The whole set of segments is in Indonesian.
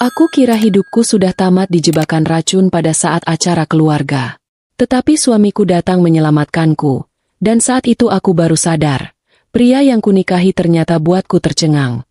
Aku kira hidupku sudah tamat di jebakan racun pada saat acara keluarga. Tetapi suamiku datang menyelamatkanku, dan saat itu aku baru sadar, pria yang kunikahi ternyata buatku tercengang.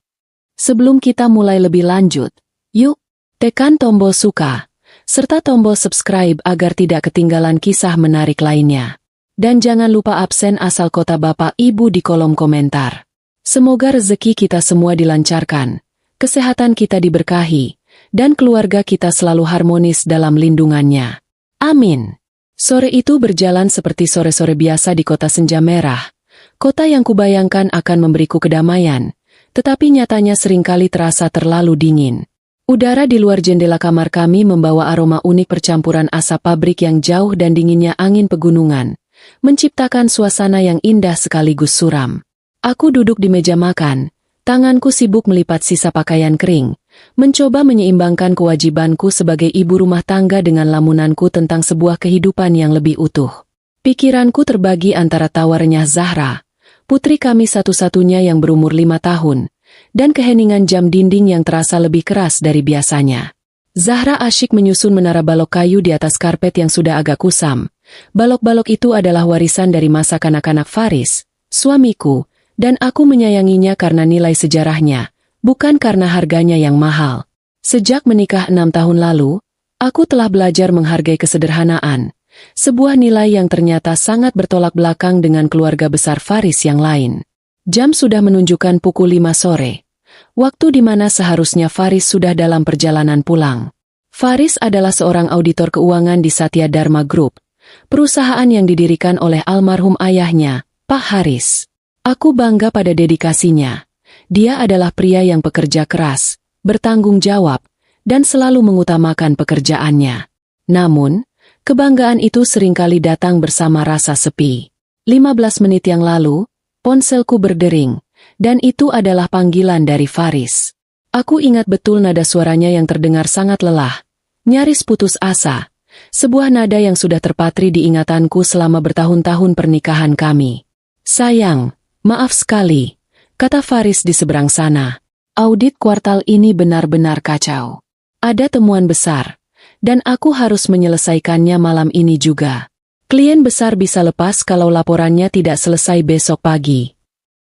Sebelum kita mulai lebih lanjut, yuk, tekan tombol suka, serta tombol subscribe agar tidak ketinggalan kisah menarik lainnya. Dan jangan lupa absen asal kota Bapak Ibu di kolom komentar. Semoga rezeki kita semua dilancarkan, kesehatan kita diberkahi, dan keluarga kita selalu harmonis dalam lindungannya. Amin. Sore itu berjalan seperti sore-sore biasa di kota senja merah. Kota yang kubayangkan akan memberiku kedamaian, tetapi nyatanya seringkali terasa terlalu dingin. Udara di luar jendela kamar kami membawa aroma unik percampuran asap pabrik yang jauh dan dinginnya angin pegunungan, menciptakan suasana yang indah sekaligus suram. Aku duduk di meja makan, tanganku sibuk melipat sisa pakaian kering, mencoba menyeimbangkan kewajibanku sebagai ibu rumah tangga dengan lamunanku tentang sebuah kehidupan yang lebih utuh. Pikiranku terbagi antara tawarnya Zahra, putri kami satu-satunya yang berumur 5 tahun, dan keheningan jam dinding yang terasa lebih keras dari biasanya. Zahra asyik menyusun menara balok kayu di atas karpet yang sudah agak kusam. Balok-balok itu adalah warisan dari masa kanak-kanak Faris, suamiku, dan aku menyayanginya karena nilai sejarahnya, bukan karena harganya yang mahal. Sejak menikah 6 tahun lalu, aku telah belajar menghargai kesederhanaan, sebuah nilai yang ternyata sangat bertolak belakang dengan keluarga besar Faris yang lain. Jam sudah menunjukkan pukul 5 sore, waktu di mana seharusnya Faris sudah dalam perjalanan pulang. Faris adalah seorang auditor keuangan di Satya Dharma Group, perusahaan yang didirikan oleh almarhum ayahnya, Pak Haris. Aku bangga pada dedikasinya. Dia adalah pria yang pekerja keras, bertanggung jawab, dan selalu mengutamakan pekerjaannya. Namun, kebanggaan itu seringkali datang bersama rasa sepi. 15 menit yang lalu, ponselku berdering, dan itu adalah panggilan dari Faris. Aku ingat betul nada suaranya yang terdengar sangat lelah, nyaris putus asa, sebuah nada yang sudah terpatri di ingatanku selama bertahun-tahun pernikahan kami. Sayang, maaf sekali, kata Faris di seberang sana. Audit kuartal ini benar-benar kacau. Ada temuan besar, dan aku harus menyelesaikannya malam ini juga. Klien besar bisa lepas kalau laporannya tidak selesai besok pagi.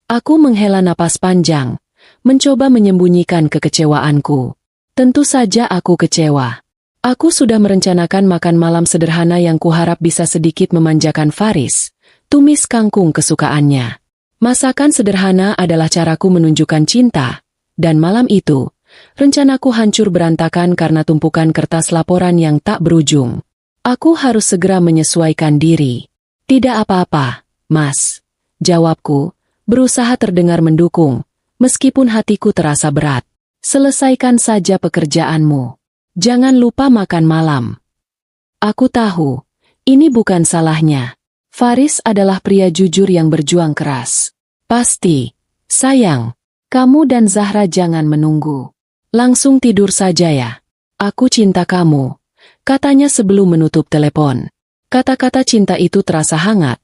Aku menghela napas panjang, mencoba menyembunyikan kekecewaanku. Tentu saja aku kecewa. Aku sudah merencanakan makan malam sederhana yang kuharap bisa sedikit memanjakan Faris, tumis kangkung kesukaannya. Masakan sederhana adalah caraku menunjukkan cinta, dan malam itu, rencanaku hancur berantakan karena tumpukan kertas laporan yang tak berujung. Aku harus segera menyesuaikan diri. Tidak apa-apa, Mas. Jawabku, berusaha terdengar mendukung, meskipun hatiku terasa berat. Selesaikan saja pekerjaanmu. Jangan lupa makan malam. Aku tahu, ini bukan salahnya. Faris adalah pria jujur yang berjuang keras. Pasti, sayang, kamu dan Zahra jangan menunggu. Langsung tidur saja ya. Aku cinta kamu, katanya sebelum menutup telepon. Kata-kata cinta itu terasa hangat,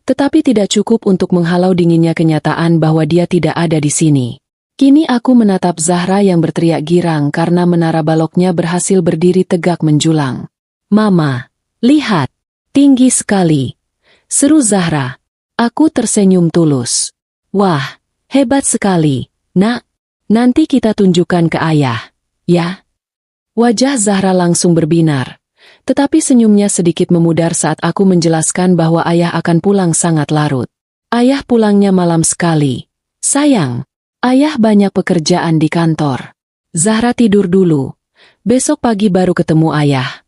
tetapi tidak cukup untuk menghalau dinginnya kenyataan bahwa dia tidak ada di sini. Kini aku menatap Zahra yang berteriak girang karena menara baloknya berhasil berdiri tegak menjulang. Mama, lihat, tinggi sekali, seru Zahra. Aku tersenyum tulus. Wah, hebat sekali, Nak. Nanti kita tunjukkan ke ayah, ya? Wajah Zahra langsung berbinar, tetapi senyumnya sedikit memudar saat aku menjelaskan bahwa ayah akan pulang sangat larut. Ayah pulangnya malam sekali. Sayang, ayah banyak pekerjaan di kantor. Zahra tidur dulu. Besok pagi baru ketemu ayah.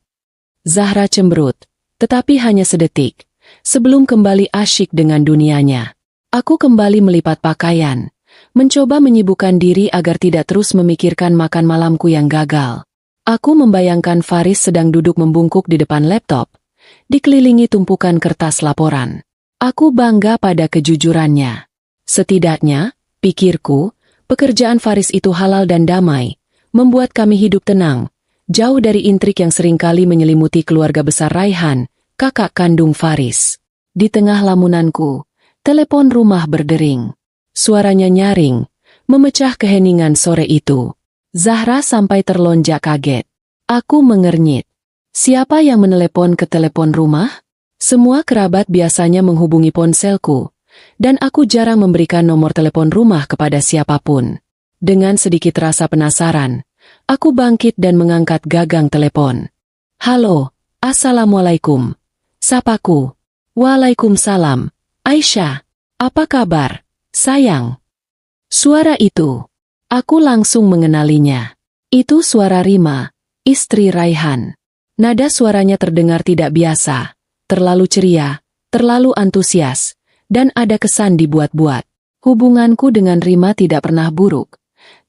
Zahra cemberut, tetapi hanya sedetik, sebelum kembali asyik dengan dunianya. Aku kembali melipat pakaian, mencoba menyibukkan diri agar tidak terus memikirkan makan malamku yang gagal. Aku membayangkan Faris sedang duduk membungkuk di depan laptop, dikelilingi tumpukan kertas laporan. Aku bangga pada kejujurannya. Setidaknya, pikirku, pekerjaan Faris itu halal dan damai, membuat kami hidup tenang, jauh dari intrik yang seringkali menyelimuti keluarga besar Raihan, kakak kandung Faris. Di tengah lamunanku, telepon rumah berdering. Suaranya nyaring, memecah keheningan sore itu. Zahra sampai terlonjak kaget. Aku mengernyit. Siapa yang menelepon ke telepon rumah? Semua kerabat biasanya menghubungi ponselku, dan aku jarang memberikan nomor telepon rumah kepada siapapun. Dengan sedikit rasa penasaran, aku bangkit dan mengangkat gagang telepon. Halo, Assalamualaikum. Sapaku. Waalaikumsalam. Aisyah, apa kabar, sayang? Suara itu. Aku langsung mengenalinya. Itu suara Rima, istri Raihan. Nada suaranya terdengar tidak biasa, terlalu ceria, terlalu antusias, dan ada kesan dibuat-buat. Hubunganku dengan Rima tidak pernah buruk,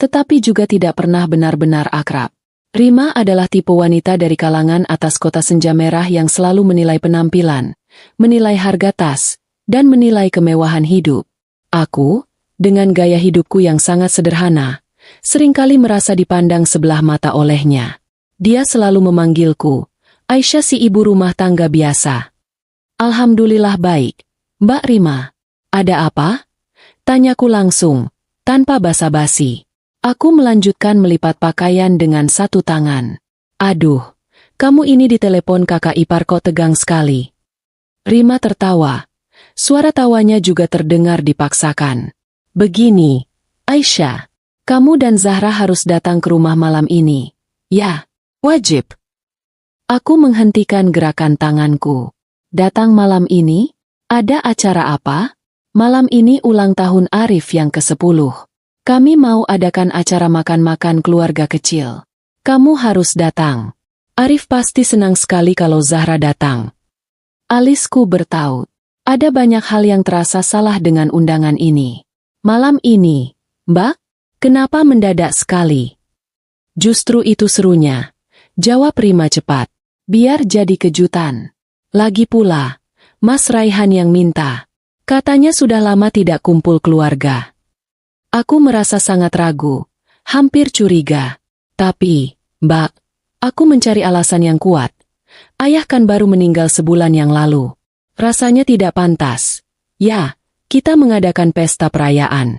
tetapi juga tidak pernah benar-benar akrab. Rima adalah tipe wanita dari kalangan atas kota senja merah yang selalu menilai penampilan, menilai harga tas, dan menilai kemewahan hidup. Aku, dengan gaya hidupku yang sangat sederhana, seringkali merasa dipandang sebelah mata olehnya. Dia selalu memanggilku, Aisyah si ibu rumah tangga biasa. Alhamdulillah baik, Mbak Rima. Ada apa? Tanyaku langsung, tanpa basa-basi. Aku melanjutkan melipat pakaian dengan satu tangan. Aduh, kamu ini ditelepon kakak ipar kok tegang sekali. Rima tertawa. Suara tawanya juga terdengar dipaksakan. Begini, Aisyah, kamu dan Zahra harus datang ke rumah malam ini. Ya, wajib. Aku menghentikan gerakan tanganku. Datang malam ini? Ada acara apa? Malam ini ulang tahun Arif yang ke-10. Kami mau adakan acara makan-makan keluarga kecil. Kamu harus datang. Arif pasti senang sekali kalau Zahra datang. Alisku bertaut. Ada banyak hal yang terasa salah dengan undangan ini. Malam ini, Mbak, kenapa mendadak sekali? Justru itu serunya. Jawab Rima cepat. Biar jadi kejutan. Lagi pula, Mas Raihan yang minta. Katanya sudah lama tidak kumpul keluarga. Aku merasa sangat ragu, hampir curiga. Tapi, Mbak, aku mencari alasan yang kuat. Ayah kan baru meninggal sebulan yang lalu. Rasanya tidak pantas. Ya, kita mengadakan pesta perayaan.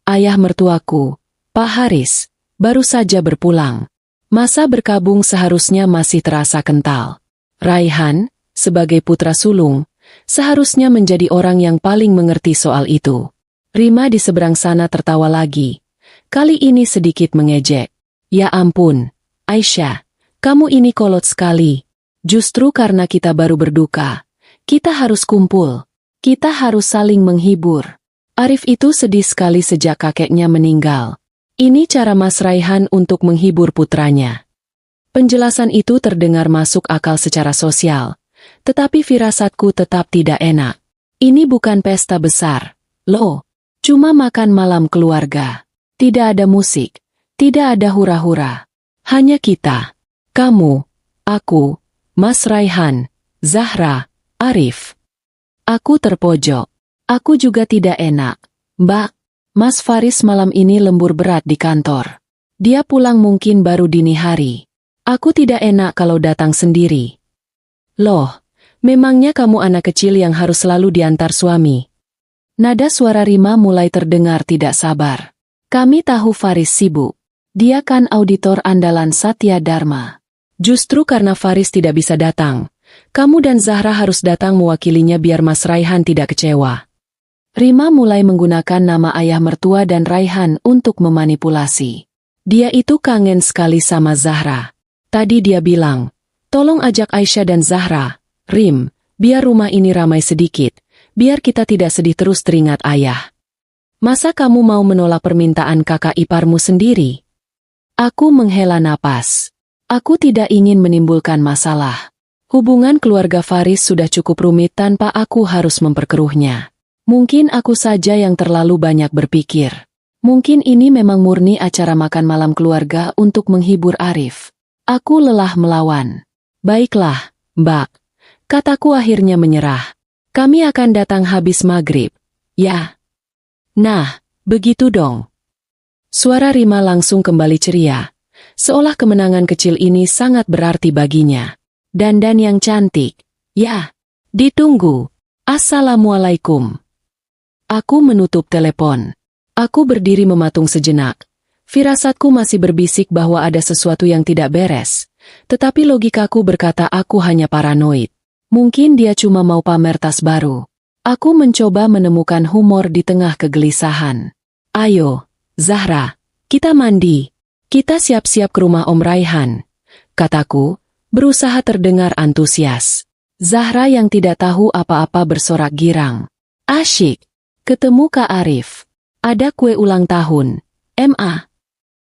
Ayah mertuaku, Pak Haris, baru saja berpulang. Masa berkabung seharusnya masih terasa kental. Raihan, sebagai putra sulung, seharusnya menjadi orang yang paling mengerti soal itu. Rima di seberang sana tertawa lagi. Kali ini sedikit mengejek. Ya ampun, Aisyah, kamu ini kolot sekali. Justru karena kita baru berduka, kita harus kumpul. Kita harus saling menghibur. Arif itu sedih sekali sejak kakeknya meninggal. Ini cara Mas Raihan untuk menghibur putranya. Penjelasan itu terdengar masuk akal secara sosial, tetapi firasatku tetap tidak enak. Ini bukan pesta besar, loh. Cuma makan malam keluarga. Tidak ada musik, tidak ada hura-hura. Hanya kita, kamu, aku, Mas Raihan, Zahra, Arif. Aku terpojok. Aku juga tidak enak. Mbak, Mas Faris malam ini lembur berat di kantor. Dia pulang mungkin baru dini hari. Aku tidak enak kalau datang sendiri. Loh, memangnya kamu anak kecil yang harus selalu diantar suami? Nada suara Rima mulai terdengar tidak sabar. Kami tahu Faris sibuk. Dia kan auditor andalan Satya Dharma. Justru karena Faris tidak bisa datang, kamu dan Zahra harus datang mewakilinya biar Mas Raihan tidak kecewa. Rima mulai menggunakan nama ayah mertua dan Raihan untuk memanipulasi. Dia itu kangen sekali sama Zahra. Tadi dia bilang, tolong ajak Aisyah dan Zahra, Rim, biar rumah ini ramai sedikit, biar kita tidak sedih terus teringat ayah. Masa kamu mau menolak permintaan kakak iparmu sendiri? Aku menghela napas. Aku tidak ingin menimbulkan masalah. Hubungan keluarga Faris sudah cukup rumit tanpa aku harus memperkeruhnya. Mungkin aku saja yang terlalu banyak berpikir. Mungkin ini memang murni acara makan malam keluarga untuk menghibur Arif. Aku lelah melawan. Baiklah, Mbak. Kataku akhirnya menyerah. Kami akan datang habis maghrib. Ya. Nah, begitu dong. Suara Rima langsung kembali ceria. Seolah kemenangan kecil ini sangat berarti baginya. Dandan yang cantik. Ya, ditunggu. Assalamualaikum. Aku menutup telepon. Aku berdiri mematung sejenak. Firasatku masih berbisik bahwa ada sesuatu yang tidak beres, tetapi logikaku berkata aku hanya paranoid. Mungkin dia cuma mau pamer tas baru. Aku mencoba menemukan humor di tengah kegelisahan. Ayo, Zahra, kita mandi. Kita siap-siap ke rumah Om Raihan, kataku, berusaha terdengar antusias. Zahra yang tidak tahu apa-apa bersorak girang. Asyik. Ketemu Kak Arif. Ada kue ulang tahun. MA.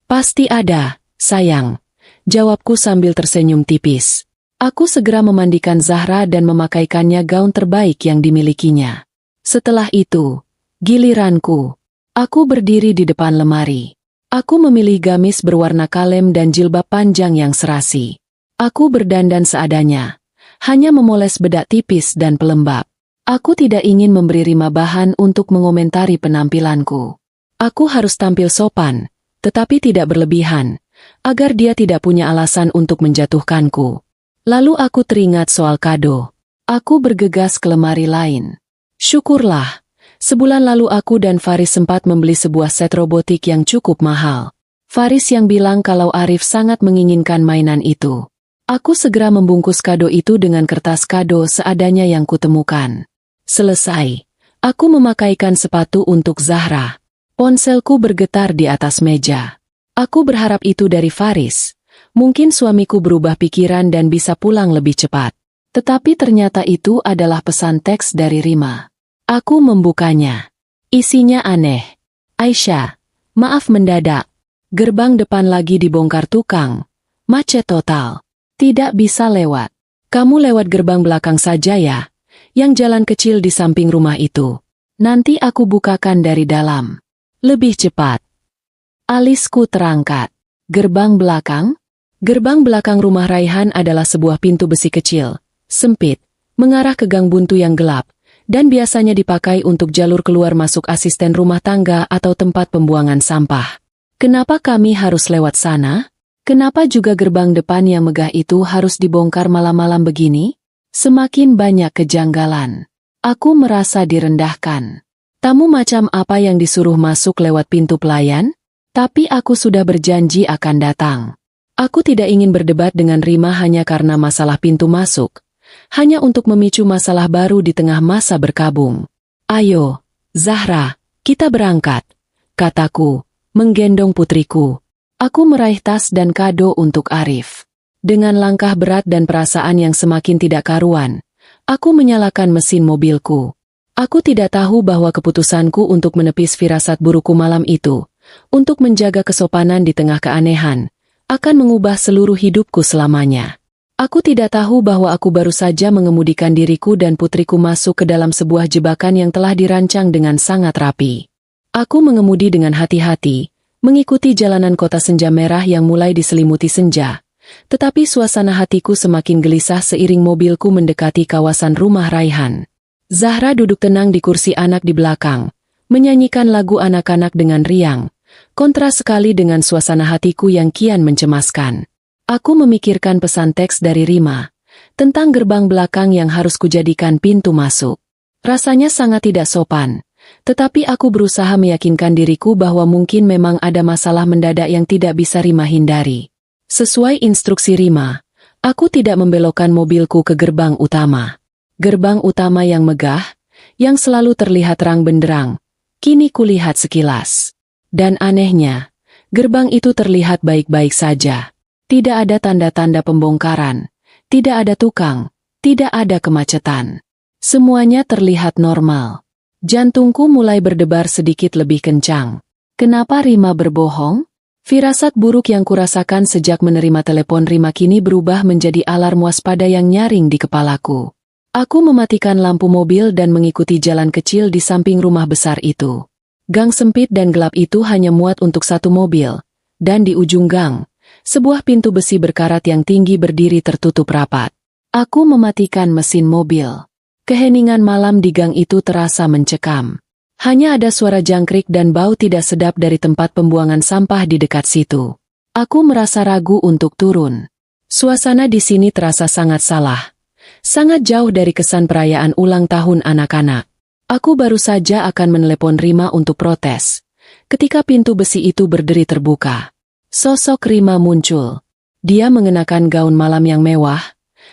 Pasti ada, sayang. Jawabku sambil tersenyum tipis. Aku segera memandikan Zahra dan memakaikannya gaun terbaik yang dimilikinya. Setelah itu, giliranku. Aku berdiri di depan lemari. Aku memilih gamis berwarna kalem dan jilbab panjang yang serasi. Aku berdandan seadanya. Hanya memoles bedak tipis dan pelembab. Aku tidak ingin memberi Rima bahan untuk mengomentari penampilanku. Aku harus tampil sopan, tetapi tidak berlebihan, agar dia tidak punya alasan untuk menjatuhkanku. Lalu aku teringat soal kado. Aku bergegas ke lemari lain. Syukurlah, sebulan lalu aku dan Faris sempat membeli sebuah set robotik yang cukup mahal. Faris yang bilang kalau Arif sangat menginginkan mainan itu. Aku segera membungkus kado itu dengan kertas kado seadanya yang kutemukan. Selesai, aku memakaikan sepatu untuk Zahra. Ponselku bergetar di atas meja. Aku berharap itu dari Faris. Mungkin suamiku berubah pikiran dan bisa pulang lebih cepat. Tetapi ternyata itu adalah pesan teks dari Rima. Aku membukanya. Isinya aneh. Aisyah, maaf mendadak. Gerbang depan lagi dibongkar tukang. Macet total. Tidak bisa lewat. Kamu lewat gerbang belakang saja ya. Yang jalan kecil di samping rumah itu. Nanti aku bukakan dari dalam. Lebih cepat. Alisku terangkat. Gerbang belakang? Gerbang belakang rumah Raihan adalah sebuah pintu besi kecil, sempit, mengarah ke gang buntu yang gelap, dan biasanya dipakai untuk jalur keluar masuk asisten rumah tangga atau tempat pembuangan sampah. Kenapa kami harus lewat sana? Kenapa juga gerbang depan yang megah itu harus dibongkar malam-malam begini? Semakin banyak kejanggalan. Aku merasa direndahkan. Tamu macam apa yang disuruh masuk lewat pintu pelayan? Tapi aku sudah berjanji akan datang. Aku tidak ingin berdebat dengan Rima hanya karena masalah pintu masuk. Hanya untuk memicu masalah baru di tengah masa berkabung. Ayo, Zahra, kita berangkat, kataku, menggendong putriku. Aku meraih tas dan kado untuk Arif. Dengan langkah berat dan perasaan yang semakin tidak karuan, aku menyalakan mesin mobilku. Aku tidak tahu bahwa keputusanku untuk menepis firasat burukku malam itu, untuk menjaga kesopanan di tengah keanehan, akan mengubah seluruh hidupku selamanya. Aku tidak tahu bahwa aku baru saja mengemudikan diriku dan putriku masuk ke dalam sebuah jebakan yang telah dirancang dengan sangat rapi. Aku mengemudi dengan hati-hati, mengikuti jalanan kota senja merah yang mulai diselimuti senja, tetapi suasana hatiku semakin gelisah seiring mobilku mendekati kawasan rumah Raihan. Zahra duduk tenang di kursi anak di belakang, menyanyikan lagu anak-anak dengan riang, kontras sekali dengan suasana hatiku yang kian mencemaskan. Aku memikirkan pesan teks dari Rima, tentang gerbang belakang yang harus kujadikan pintu masuk. Rasanya sangat tidak sopan, tetapi aku berusaha meyakinkan diriku bahwa mungkin memang ada masalah mendadak yang tidak bisa Rima hindari. Sesuai instruksi Rima, aku tidak membelokkan mobilku ke gerbang utama. Gerbang utama yang megah, yang selalu terlihat terang benderang, kini kulihat sekilas. Dan anehnya, gerbang itu terlihat baik-baik saja. Tidak ada tanda-tanda pembongkaran, tidak ada tukang, tidak ada kemacetan. Semuanya terlihat normal. Jantungku mulai berdebar sedikit lebih kencang. Kenapa Rima berbohong? Firasat buruk yang kurasakan sejak menerima telepon Rima kini berubah menjadi alarm waspada yang nyaring di kepalaku. Aku mematikan lampu mobil dan mengikuti jalan kecil di samping rumah besar itu. Gang sempit dan gelap itu hanya muat untuk satu mobil, dan di ujung gang, sebuah pintu besi berkarat yang tinggi berdiri tertutup rapat. Aku mematikan mesin mobil. Keheningan malam di gang itu terasa mencekam. Hanya ada suara jangkrik dan bau tidak sedap dari tempat pembuangan sampah di dekat situ. Aku merasa ragu untuk turun. Suasana di sini terasa sangat salah. Sangat jauh dari kesan perayaan ulang tahun anak-anak. Aku baru saja akan menelepon Rima untuk protes. ketika pintu besi itu berderi terbuka. Sosok Rima muncul. Dia mengenakan gaun malam yang mewah,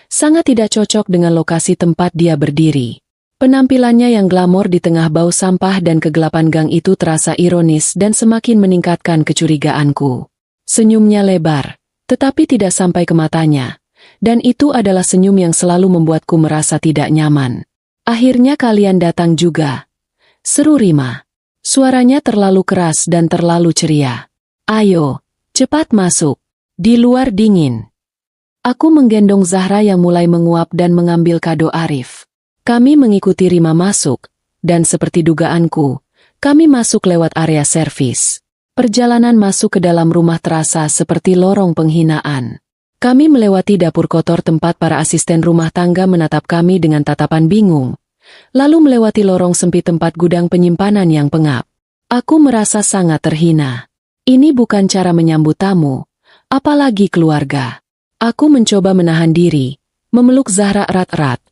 sangat tidak cocok dengan lokasi tempat dia berdiri. Penampilannya yang glamor di tengah bau sampah dan kegelapan gang itu terasa ironis dan semakin meningkatkan kecurigaanku. Senyumnya lebar, tetapi tidak sampai ke matanya, dan itu adalah senyum yang selalu membuatku merasa tidak nyaman. Akhirnya kalian datang juga, seru Rima. Suaranya terlalu keras dan terlalu ceria. Ayo, cepat masuk, di luar dingin. Aku menggendong Zahra yang mulai menguap dan mengambil kado Arif. Kami mengikuti Rima masuk, dan seperti dugaanku, kami masuk lewat area servis. Perjalanan masuk ke dalam rumah terasa seperti lorong penghinaan. Kami melewati dapur kotor tempat para asisten rumah tangga menatap kami dengan tatapan bingung, lalu melewati lorong sempit tempat gudang penyimpanan yang pengap. Aku merasa sangat terhina. Ini bukan cara menyambut tamu, apalagi keluarga. Aku mencoba menahan diri, memeluk Zahra erat-erat,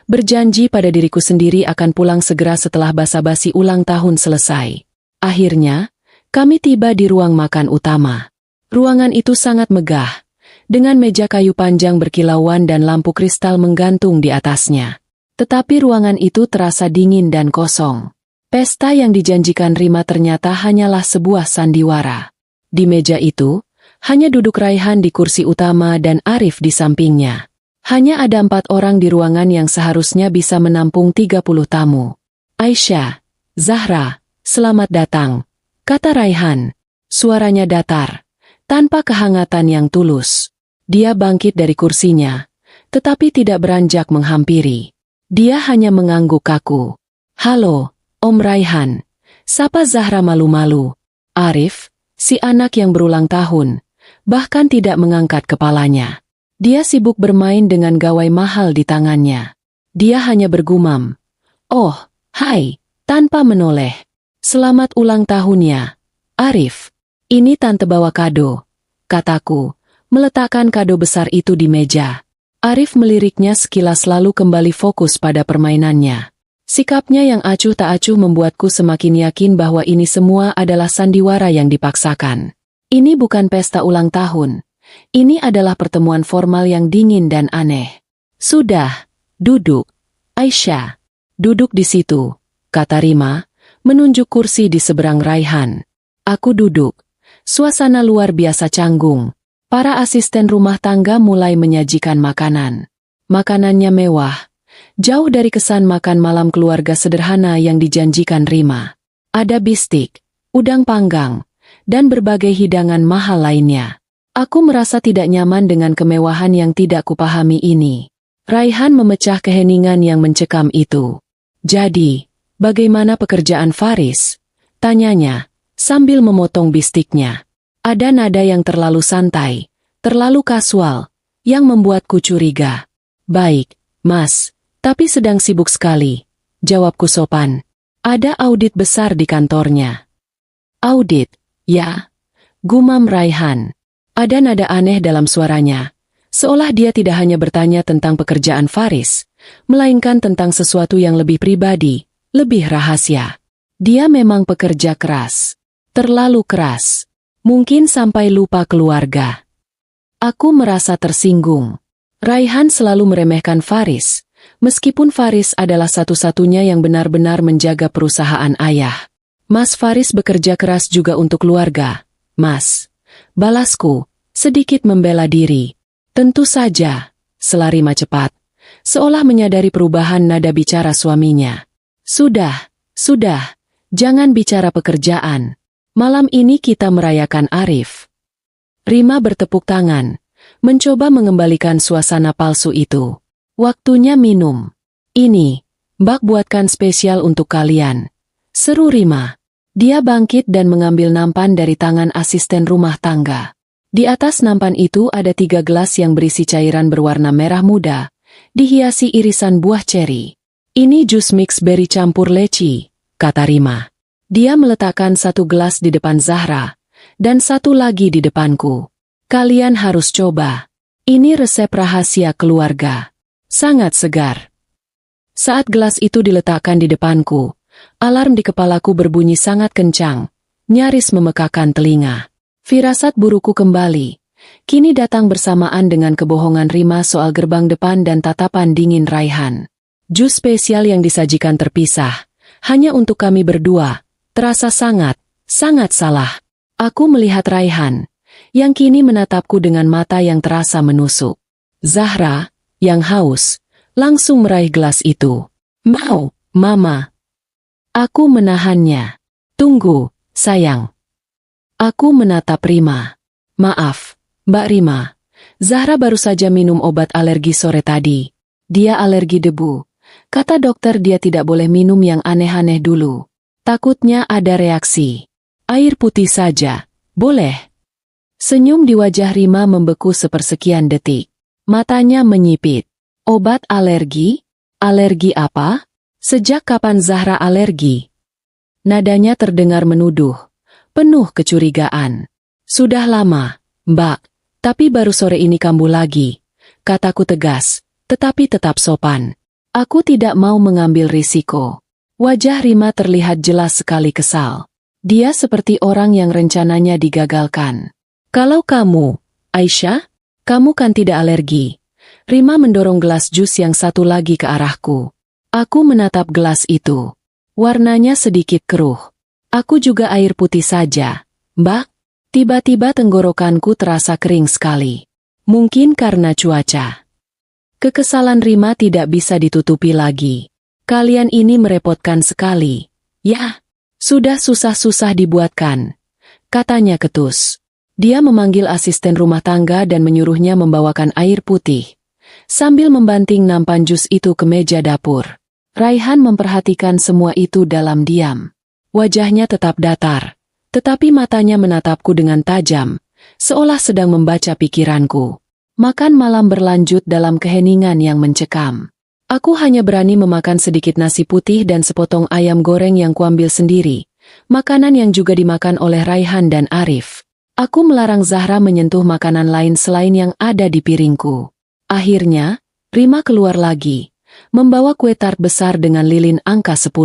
berjanji pada diriku sendiri akan pulang segera setelah basa-basi ulang tahun selesai. Akhirnya, kami tiba di ruang makan utama. Ruangan itu sangat megah, dengan meja kayu panjang berkilauan dan lampu kristal menggantung di atasnya. Tetapi ruangan itu terasa dingin dan kosong. Pesta yang dijanjikan Rima ternyata hanyalah sebuah sandiwara. Di meja itu, hanya duduk Raihan di kursi utama dan Arif di sampingnya. Hanya ada 4 orang di ruangan yang seharusnya bisa menampung 30 tamu. Aisyah, Zahra, selamat datang, kata Raihan. Suaranya datar, tanpa kehangatan yang tulus. Dia bangkit dari kursinya, tetapi tidak beranjak menghampiri. Dia hanya mengangguk kaku. Halo, Om Raihan, sapa Zahra malu-malu. Arif, si anak yang berulang tahun, bahkan tidak mengangkat kepalanya. Dia sibuk bermain dengan gawai mahal di tangannya. Dia hanya bergumam, "Oh, hai," tanpa menoleh. "Selamat ulang tahunnya, Arif. Ini tante bawa kado," kataku, meletakkan kado besar itu di meja. Arif meliriknya sekilas lalu kembali fokus pada permainannya. Sikapnya yang acuh tak acuh membuatku semakin yakin bahwa ini semua adalah sandiwara yang dipaksakan. Ini bukan pesta ulang tahun. Ini adalah pertemuan formal yang dingin dan aneh. Sudah, duduk. Aisyah, duduk di situ, kata Rima, menunjuk kursi di seberang Raihan. Aku duduk. Suasana luar biasa canggung. Para asisten rumah tangga mulai menyajikan makanan. Makanannya mewah, jauh dari kesan makan malam keluarga sederhana yang dijanjikan Rima. Ada bistik, udang panggang, dan berbagai hidangan mahal lainnya. Aku merasa tidak nyaman dengan kemewahan yang tidak kupahami ini. Raihan memecah keheningan yang mencekam itu. Jadi, bagaimana pekerjaan Faris? Tanyanya, sambil memotong bistiknya. Ada nada yang terlalu santai, terlalu kasual, yang membuatku curiga. Baik, Mas, tapi sedang sibuk sekali, jawabku sopan. Ada audit besar di kantornya. Audit, ya, gumam Raihan. Ada nada aneh dalam suaranya, seolah dia tidak hanya bertanya tentang pekerjaan Faris, melainkan tentang sesuatu yang lebih pribadi, lebih rahasia. Dia memang pekerja keras, terlalu keras, mungkin sampai lupa keluarga. Aku merasa tersinggung. Raihan selalu meremehkan Faris, meskipun Faris adalah satu-satunya yang benar-benar menjaga perusahaan ayah. Mas Faris bekerja keras juga untuk keluarga, Mas. Balasku, sedikit membela diri. Tentu saja, sela Rima cepat, seolah menyadari perubahan nada bicara suaminya. Sudah, jangan bicara pekerjaan. Malam ini kita merayakan Arif. Rima bertepuk tangan, mencoba mengembalikan suasana palsu itu. Waktunya minum. Ini, Mbak buatkan spesial untuk kalian, seru Rima. Dia bangkit dan mengambil nampan dari tangan asisten rumah tangga. Di atas nampan itu ada 3 gelas yang berisi cairan berwarna merah muda, dihiasi irisan buah ceri. Ini jus mix beri campur leci, kata Rima. Dia meletakkan 1 gelas di depan Zahra, dan 1 lagi di depanku. Kalian harus coba. Ini resep rahasia keluarga. Sangat segar. Saat gelas itu diletakkan di depanku, alarm di kepalaku berbunyi sangat kencang. nyaris memekakan telinga. Firasat burukku kembali. Kini datang bersamaan dengan kebohongan Rima soal gerbang depan dan tatapan dingin Raihan. Jus spesial yang disajikan terpisah, hanya untuk kami berdua, terasa sangat salah. Aku melihat Raihan, yang kini menatapku dengan mata yang terasa menusuk. Zahra, yang haus, langsung meraih gelas itu. Mau, Mama. Aku menahannya. Tunggu, sayang. Aku menatap Rima. Maaf, Mbak Rima. Zahra baru saja minum obat alergi sore tadi. Dia alergi debu. Kata dokter dia tidak boleh minum yang aneh-aneh dulu. Takutnya ada reaksi. Air putih saja, boleh? Senyum di wajah Rima membeku sepersekian detik. Matanya menyipit. Obat alergi? Alergi apa? Sejak kapan Zahra alergi? Nadanya terdengar menuduh, penuh kecurigaan. Sudah lama, Mbak, tapi baru sore ini kambuh lagi. Kataku tegas, tetapi tetap sopan. Aku tidak mau mengambil risiko. Wajah Rima terlihat jelas sekali kesal. Dia seperti orang yang rencananya digagalkan. Kalau kamu, Aisyah, kamu kan tidak alergi. Rima mendorong gelas jus yang satu lagi ke arahku. Aku menatap gelas itu. Warnanya sedikit keruh. Aku juga air putih saja, Mbak. Tiba-tiba tenggorokanku terasa kering sekali. Mungkin karena cuaca. Kekesalan Rima tidak bisa ditutupi lagi. Kalian ini merepotkan sekali. Ya, sudah susah-susah dibuatkan. Katanya ketus. Dia memanggil asisten rumah tangga dan menyuruhnya membawakan air putih. Sambil membanting nampan jus itu ke meja dapur. Raihan memperhatikan semua itu dalam diam. Wajahnya tetap datar, tetapi matanya menatapku dengan tajam, seolah sedang membaca pikiranku. Makan malam berlanjut dalam keheningan yang mencekam. Aku hanya berani memakan sedikit nasi putih dan sepotong ayam goreng yang kuambil sendiri, makanan yang juga dimakan oleh Raihan dan Arif. Aku melarang Zahra menyentuh makanan lain selain yang ada di piringku. Akhirnya, Rima keluar lagi, membawa kue tart besar dengan lilin angka 10.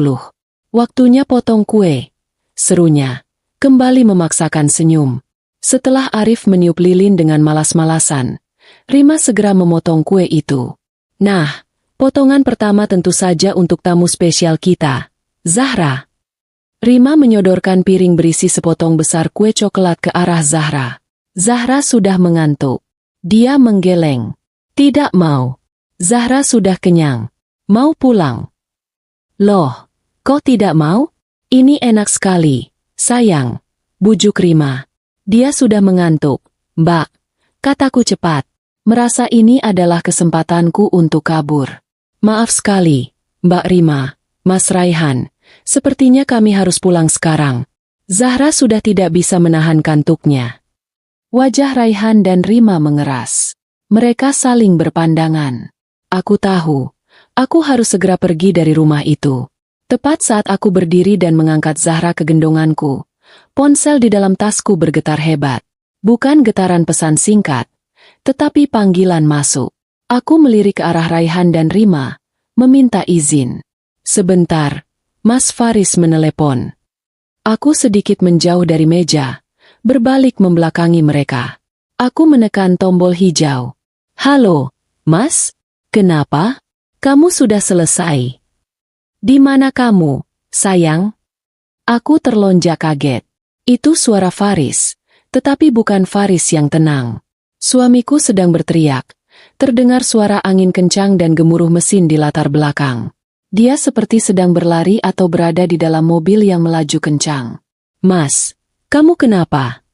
Waktunya potong kue, serunya, kembali memaksakan senyum. Setelah Arif meniup lilin dengan malas-malasan, Rima segera memotong kue itu. Nah, potongan pertama tentu saja untuk tamu spesial kita, Zahra. Rima menyodorkan piring berisi sepotong besar kue coklat ke arah Zahra. Zahra sudah mengantuk. Dia menggeleng. Tidak mau. Zahra sudah kenyang. Mau pulang. Loh, kok tidak mau? Ini enak sekali, sayang. Bujuk Rima. Dia sudah mengantuk. Mbak, kataku cepat. Merasa ini adalah kesempatanku untuk kabur. Maaf sekali, Mbak Rima, Mas Raihan. Sepertinya kami harus pulang sekarang. Zahra sudah tidak bisa menahan kantuknya. Wajah Raihan dan Rima mengeras. Mereka saling berpandangan. Aku tahu, aku harus segera pergi dari rumah itu. Tepat saat aku berdiri dan mengangkat Zahra ke gendonganku, ponsel di dalam tasku bergetar hebat. Bukan getaran pesan singkat, tetapi panggilan masuk. Aku melirik ke arah Raihan dan Rima, meminta izin. Sebentar. Mas Faris menelepon. Aku sedikit menjauh dari meja, berbalik membelakangi mereka. Aku menekan tombol hijau. Halo, Mas? Kenapa? Kamu sudah selesai. Di mana kamu, sayang? Aku terlonjak kaget. Itu suara Faris, tetapi bukan Faris yang tenang. Suamiku sedang berteriak. Terdengar suara angin kencang dan gemuruh mesin di latar belakang. Dia seperti sedang berlari atau berada di dalam mobil yang melaju kencang. Mas, kamu kenapa?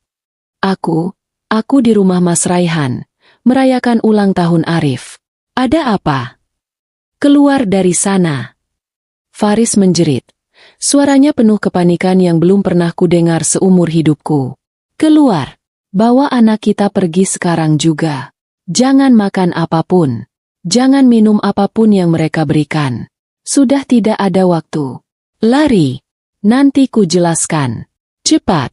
Aku di rumah Mas Raihan, merayakan ulang tahun Arif. Ada apa? Keluar dari sana. Faris menjerit. Suaranya penuh kepanikan yang belum pernah kudengar seumur hidupku. Keluar, bawa anak kita pergi sekarang juga. Jangan makan apapun. Jangan minum apapun yang mereka berikan. Sudah tidak ada waktu. Lari. Nanti ku jelaskan. Cepat.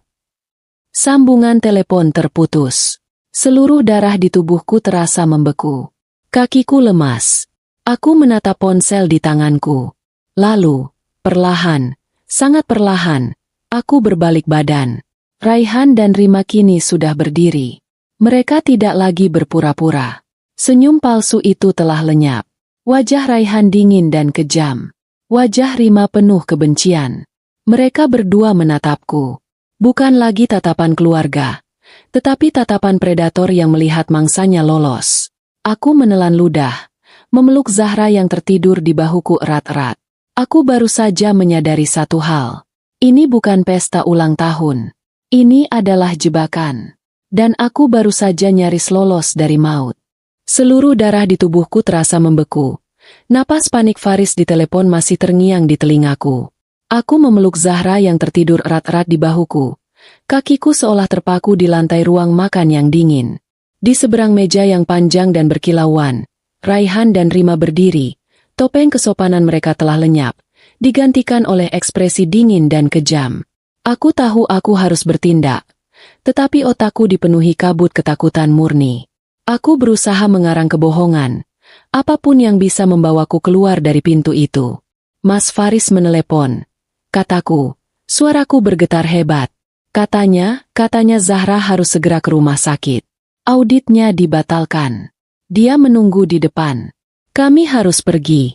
Sambungan telepon terputus. Seluruh darah di tubuhku terasa membeku. Kakiku lemas. Aku menatap ponsel di tanganku. Lalu, perlahan, sangat perlahan, Aku berbalik badan. Raihan dan Rima kini sudah berdiri. Mereka tidak lagi berpura-pura. Senyum palsu itu telah lenyap. Wajah Raihan dingin dan kejam. Wajah Rima penuh kebencian. Mereka berdua menatapku. Bukan lagi tatapan keluarga, tetapi tatapan predator yang melihat mangsanya lolos. Aku menelan ludah, memeluk Zahra yang tertidur di bahuku erat-erat. Aku baru saja menyadari satu hal. Ini bukan pesta ulang tahun. Ini adalah jebakan. Dan aku baru saja nyaris lolos dari maut. Seluruh darah di tubuhku terasa membeku. Napas panik Faris di telepon masih terngiang di telingaku. Aku memeluk Zahra yang tertidur erat-erat di bahuku. Kakiku seolah terpaku di lantai ruang makan yang dingin. Di seberang meja yang panjang dan berkilauan, Raihan dan Rima berdiri. Topeng kesopanan mereka telah lenyap, digantikan oleh ekspresi dingin dan kejam. Aku tahu aku harus bertindak, tetapi otakku dipenuhi kabut ketakutan murni. Aku berusaha mengarang kebohongan, apapun yang bisa membawaku keluar dari pintu itu. Mas Faris menelepon. Kataku, suaraku bergetar hebat. Katanya Zahra harus segera ke rumah sakit. Auditnya dibatalkan. Dia menunggu di depan. Kami harus pergi.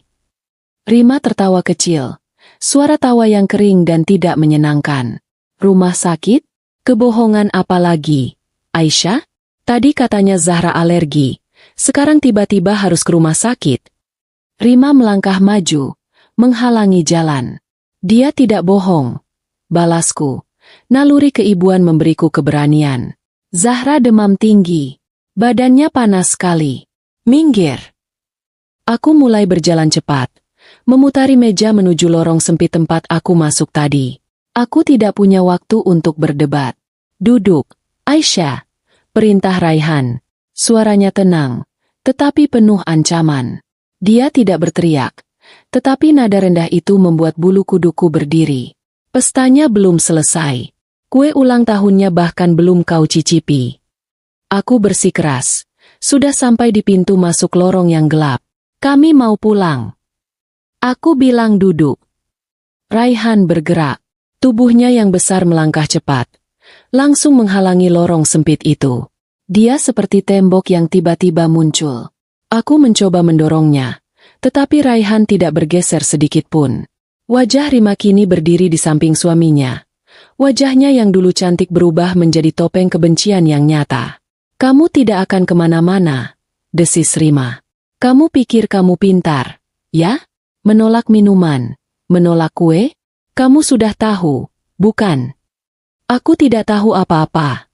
Rima tertawa kecil. Suara tawa yang kering dan tidak menyenangkan. Rumah sakit? Kebohongan apa lagi? Aisyah? Tadi katanya Zahra alergi. Sekarang tiba-tiba harus ke rumah sakit. Rima melangkah maju, menghalangi jalan. Dia tidak bohong. Balasku. Naluri keibuan memberiku keberanian. Zahra demam tinggi. Badannya panas sekali. Minggir. Aku mulai berjalan cepat. Memutari meja menuju lorong sempit tempat aku masuk tadi. Aku tidak punya waktu untuk berdebat. Duduk, Aisyah. Perintah Raihan. Suaranya tenang, tetapi penuh ancaman. Dia tidak berteriak, tetapi nada rendah itu membuat bulu kuduku berdiri. Pestanya belum selesai. Kue ulang tahunnya bahkan belum kau cicipi. Aku bersikeras. Sudah sampai di pintu masuk lorong yang gelap. Kami mau pulang. Aku bilang duduk. Raihan bergerak. Tubuhnya yang besar melangkah cepat. Langsung menghalangi lorong sempit itu. Dia seperti tembok yang tiba-tiba muncul. Aku mencoba mendorongnya. Tetapi Raihan tidak bergeser sedikit pun. Wajah Rima kini berdiri di samping suaminya. Wajahnya yang dulu cantik berubah menjadi topeng kebencian yang nyata. Kamu tidak akan kemana-mana, desis Rima. Kamu pikir kamu pintar, ya? Menolak minuman, menolak kue? Kamu sudah tahu, bukan? Aku tidak tahu apa-apa,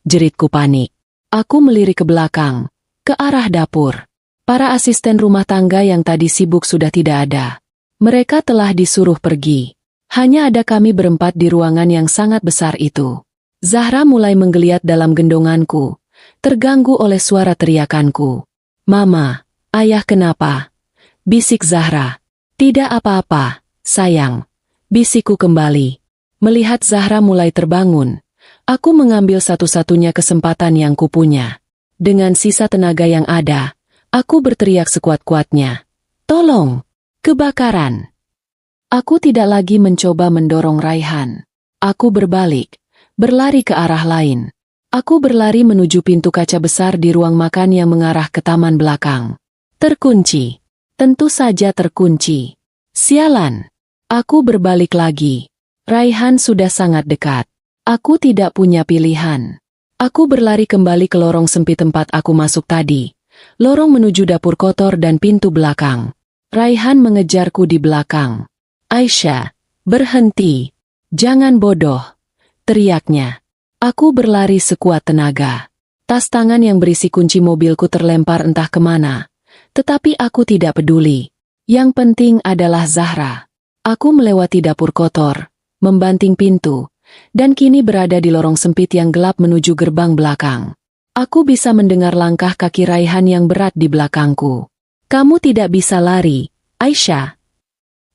jeritku panik. Aku melirik ke belakang, ke arah dapur. Para asisten rumah tangga yang tadi sibuk sudah tidak ada. Mereka telah disuruh pergi. Hanya ada kami berempat di ruangan yang sangat besar itu. Zahra mulai menggeliat dalam gendonganku, terganggu oleh suara teriakanku. Mama, ayah kenapa? Bisik Zahra. Tidak apa-apa, sayang. Bisikku kembali. Melihat Zahra mulai terbangun, aku mengambil satu-satunya kesempatan yang kupunya. Dengan sisa tenaga yang ada, aku berteriak sekuat-kuatnya. Tolong! Kebakaran! Aku tidak lagi mencoba mendorong Raihan. Aku berbalik, berlari ke arah lain. Aku berlari menuju pintu kaca besar di ruang makan yang mengarah ke taman belakang. Terkunci. Tentu saja terkunci. Sialan. Aku berbalik lagi. Raihan sudah sangat dekat. Aku tidak punya pilihan. Aku berlari kembali ke lorong sempit tempat aku masuk tadi. Lorong menuju dapur kotor dan pintu belakang. Raihan mengejarku di belakang. Aisyah, berhenti. Jangan bodoh. Teriaknya. Aku berlari sekuat tenaga. Tas tangan yang berisi kunci mobilku terlempar entah kemana. Tetapi aku tidak peduli. Yang penting adalah Zahra. Aku melewati dapur kotor, membanting pintu, dan kini berada di lorong sempit yang gelap menuju gerbang belakang. Aku bisa mendengar langkah kaki Raihan yang berat di belakangku. Kamu tidak bisa lari, Aisyah.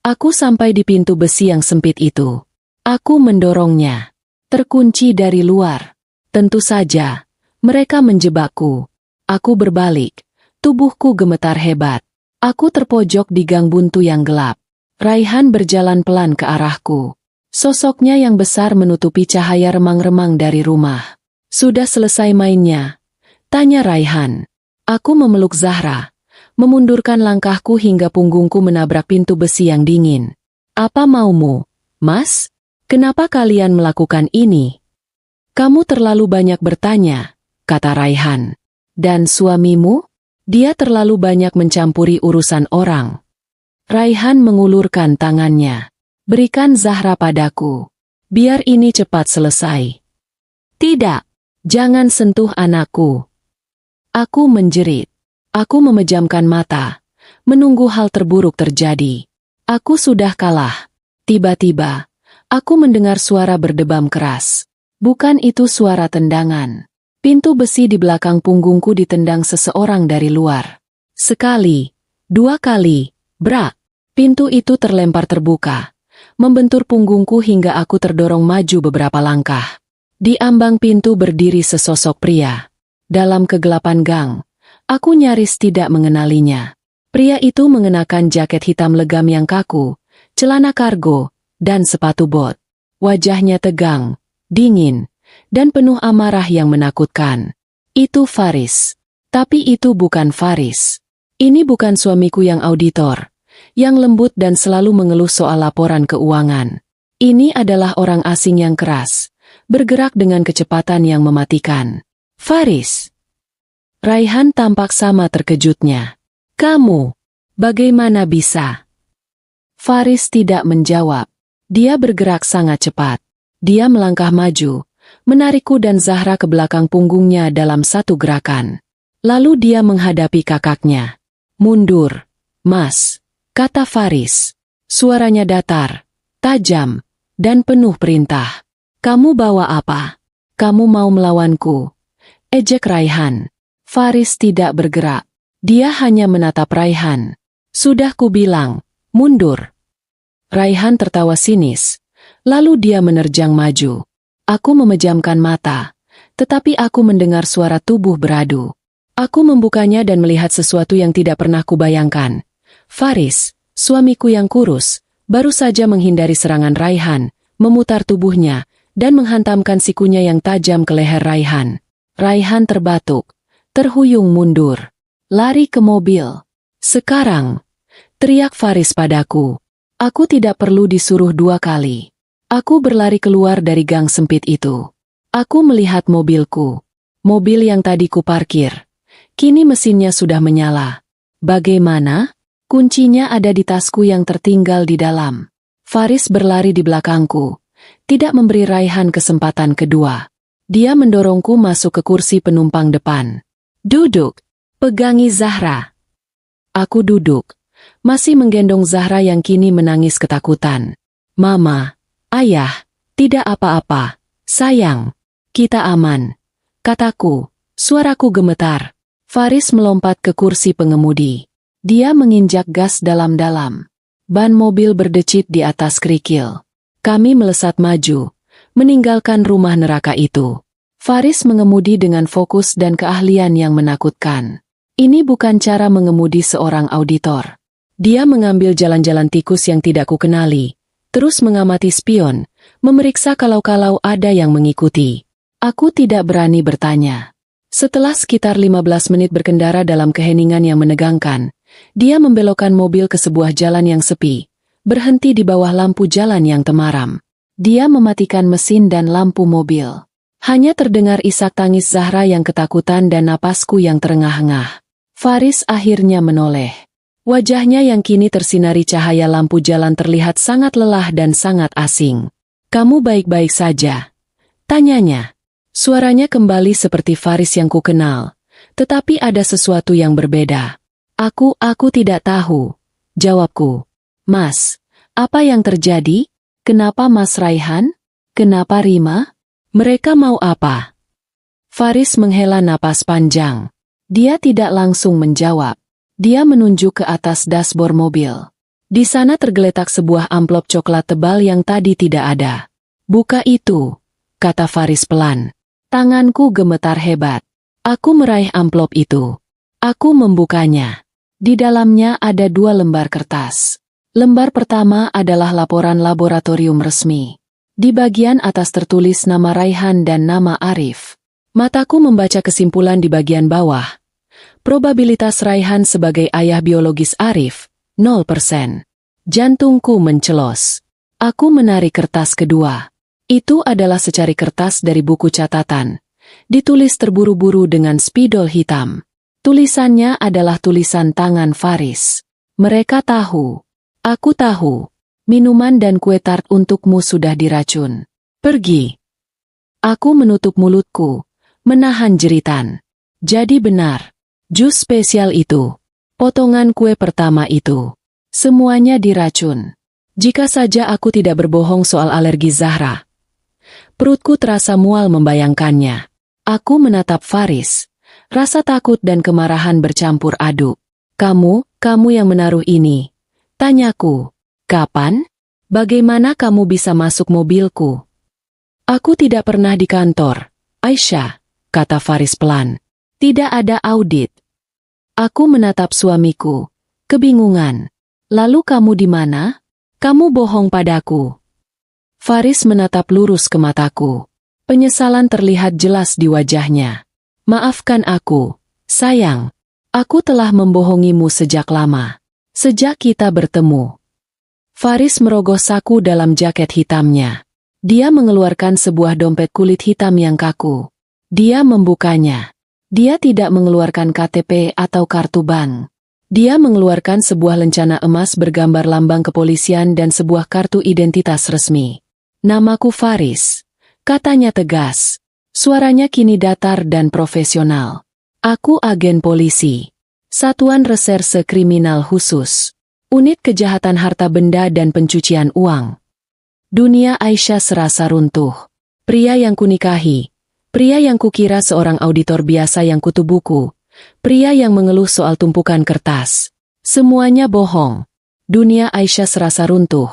Aku sampai di pintu besi yang sempit itu. Aku mendorongnya. Terkunci dari luar. Tentu saja, mereka menjebakku. Aku berbalik. Tubuhku gemetar hebat. Aku terpojok di gang buntu yang gelap. Raihan berjalan pelan ke arahku. Sosoknya yang besar menutupi cahaya remang-remang dari rumah. Sudah selesai mainnya? Tanya Raihan. Aku memeluk Zahra, memundurkan langkahku hingga punggungku menabrak pintu besi yang dingin. Apa maumu, Mas? Kenapa kalian melakukan ini? Kamu terlalu banyak bertanya, kata Raihan. Dan suamimu? Dia terlalu banyak mencampuri urusan orang. Raihan mengulurkan tangannya. Berikan Zahra padaku. Biar ini cepat selesai. Tidak, jangan sentuh anakku. Aku menjerit. Aku memejamkan mata, menunggu hal terburuk terjadi. Aku sudah kalah. Tiba-tiba, aku mendengar suara berdebam keras. Bukan itu suara tendangan. Pintu besi di belakang punggungku ditendang seseorang dari luar. Sekali, dua kali, brak. Pintu itu terlempar terbuka, membentur punggungku hingga aku terdorong maju beberapa langkah. Di ambang pintu berdiri sesosok pria. Dalam kegelapan gang, aku nyaris tidak mengenalinya. Pria itu mengenakan jaket hitam legam yang kaku, celana kargo, dan sepatu bot. Wajahnya tegang, dingin, dan penuh amarah yang menakutkan. Itu Faris. Tapi itu bukan Faris. Ini bukan suamiku yang auditor, yang lembut dan selalu mengeluh soal laporan keuangan. Ini adalah orang asing yang keras, bergerak dengan kecepatan yang mematikan. Faris. Raihan tampak sama terkejutnya. Kamu, bagaimana bisa? Faris tidak menjawab. Dia bergerak sangat cepat. Dia melangkah maju, menarikku dan Zahra ke belakang punggungnya dalam satu gerakan. Lalu dia menghadapi kakaknya. Mundur, Mas, kata Faris. Suaranya datar, tajam, dan penuh perintah. Kamu bawa apa? Kamu mau melawanku? Ejek Raihan. Faris tidak bergerak. Dia hanya menatap Raihan. Sudah kubilang, mundur. Raihan tertawa sinis. Lalu dia menerjang maju. Aku memejamkan mata, tetapi aku mendengar suara tubuh beradu. Aku membukanya dan melihat sesuatu yang tidak pernah kubayangkan. Faris, suamiku yang kurus, baru saja menghindari serangan Raihan, memutar tubuhnya, dan menghantamkan sikunya yang tajam ke leher Raihan. Raihan terbatuk, terhuyung mundur, lari ke mobil. Sekarang, teriak Faris padaku. Aku tidak perlu disuruh dua kali. Aku berlari keluar dari gang sempit itu. Aku melihat mobilku. Mobil yang tadi kuparkir. Kini mesinnya sudah menyala. Bagaimana? Kuncinya ada di tasku yang tertinggal di dalam. Faris berlari di belakangku, tidak memberi Raihan kesempatan kedua. Dia mendorongku masuk ke kursi penumpang depan. Duduk, pegangi Zahra. Aku duduk, masih menggendong Zahra yang kini menangis ketakutan. Mama, ayah, tidak apa-apa, sayang, kita aman, kataku, suaraku gemetar. Faris melompat ke kursi pengemudi. Dia menginjak gas dalam-dalam. Ban mobil berdecit di atas kerikil. Kami melesat maju, meninggalkan rumah neraka itu. Faris mengemudi dengan fokus dan keahlian yang menakutkan. Ini bukan cara mengemudi seorang auditor. Dia mengambil jalan-jalan tikus yang tidak kukenali, terus mengamati spion, memeriksa kalau-kalau ada yang mengikuti. Aku tidak berani bertanya. Setelah sekitar 15 menit berkendara dalam keheningan yang menegangkan, dia membelokkan mobil ke sebuah jalan yang sepi, berhenti di bawah lampu jalan yang temaram. Dia mematikan mesin dan lampu mobil. Hanya terdengar isak tangis Zahra yang ketakutan dan napasku yang terengah-engah. Faris akhirnya menoleh. Wajahnya yang kini tersinari cahaya lampu jalan terlihat sangat lelah dan sangat asing. Kamu baik-baik saja? Tanyanya. Suaranya kembali seperti Faris yang kukenal, tetapi ada sesuatu yang berbeda. Aku tidak tahu, jawabku. Mas, apa yang terjadi? Kenapa Mas Raihan? Kenapa Rima? Mereka mau apa? Faris menghela napas panjang. Dia tidak langsung menjawab. Dia menunjuk ke atas dashboard mobil. Di sana tergeletak sebuah amplop coklat tebal yang tadi tidak ada. Buka itu, kata Faris pelan. Tanganku gemetar hebat. Aku meraih amplop itu. Aku membukanya. Di dalamnya ada 2 lembar kertas. Lembar pertama adalah laporan laboratorium resmi. Di bagian atas tertulis nama Raihan dan nama Arif. Mataku membaca kesimpulan di bagian bawah. Probabilitas Raihan sebagai ayah biologis Arif, 0%. Jantungku mencelos. Aku menarik kertas kedua. Itu adalah secari kertas dari buku catatan. Ditulis terburu-buru dengan spidol hitam. Tulisannya adalah tulisan tangan Faris. Mereka tahu. Aku tahu. Minuman dan kue tart untukmu sudah diracun. Pergi. Aku menutup mulutku, menahan jeritan. Jadi benar. Jus spesial itu. Potongan kue pertama itu. Semuanya diracun. Jika saja aku tidak berbohong soal alergi Zahra. Perutku terasa mual membayangkannya. Aku menatap Faris. Rasa takut dan kemarahan bercampur aduk. Kamu yang menaruh ini. Tanyaku. Kapan? Bagaimana kamu bisa masuk mobilku? Aku tidak pernah di kantor, Aisyah, kata Faris pelan. Tidak ada audit. Aku menatap suamiku. Kebingungan. Lalu kamu di mana? Kamu bohong padaku. Faris menatap lurus ke mataku. Penyesalan terlihat jelas di wajahnya. Maafkan aku, sayang. Aku telah membohongimu sejak lama. Sejak kita bertemu. Faris merogoh saku dalam jaket hitamnya. Dia mengeluarkan sebuah dompet kulit hitam yang kaku. Dia membukanya. Dia tidak mengeluarkan KTP atau kartu bank. Dia mengeluarkan sebuah lencana emas bergambar lambang kepolisian dan sebuah kartu identitas resmi. Namaku Faris, katanya tegas. Suaranya kini datar dan profesional. Aku agen polisi. Satuan Reserse Kriminal Khusus. Unit Kejahatan Harta Benda dan Pencucian Uang. Dunia Aisyah serasa runtuh. Pria yang kunikahi. Pria yang kukira seorang auditor biasa yang kutu buku. Pria yang mengeluh soal tumpukan kertas. Semuanya bohong. Dunia Aisyah serasa runtuh.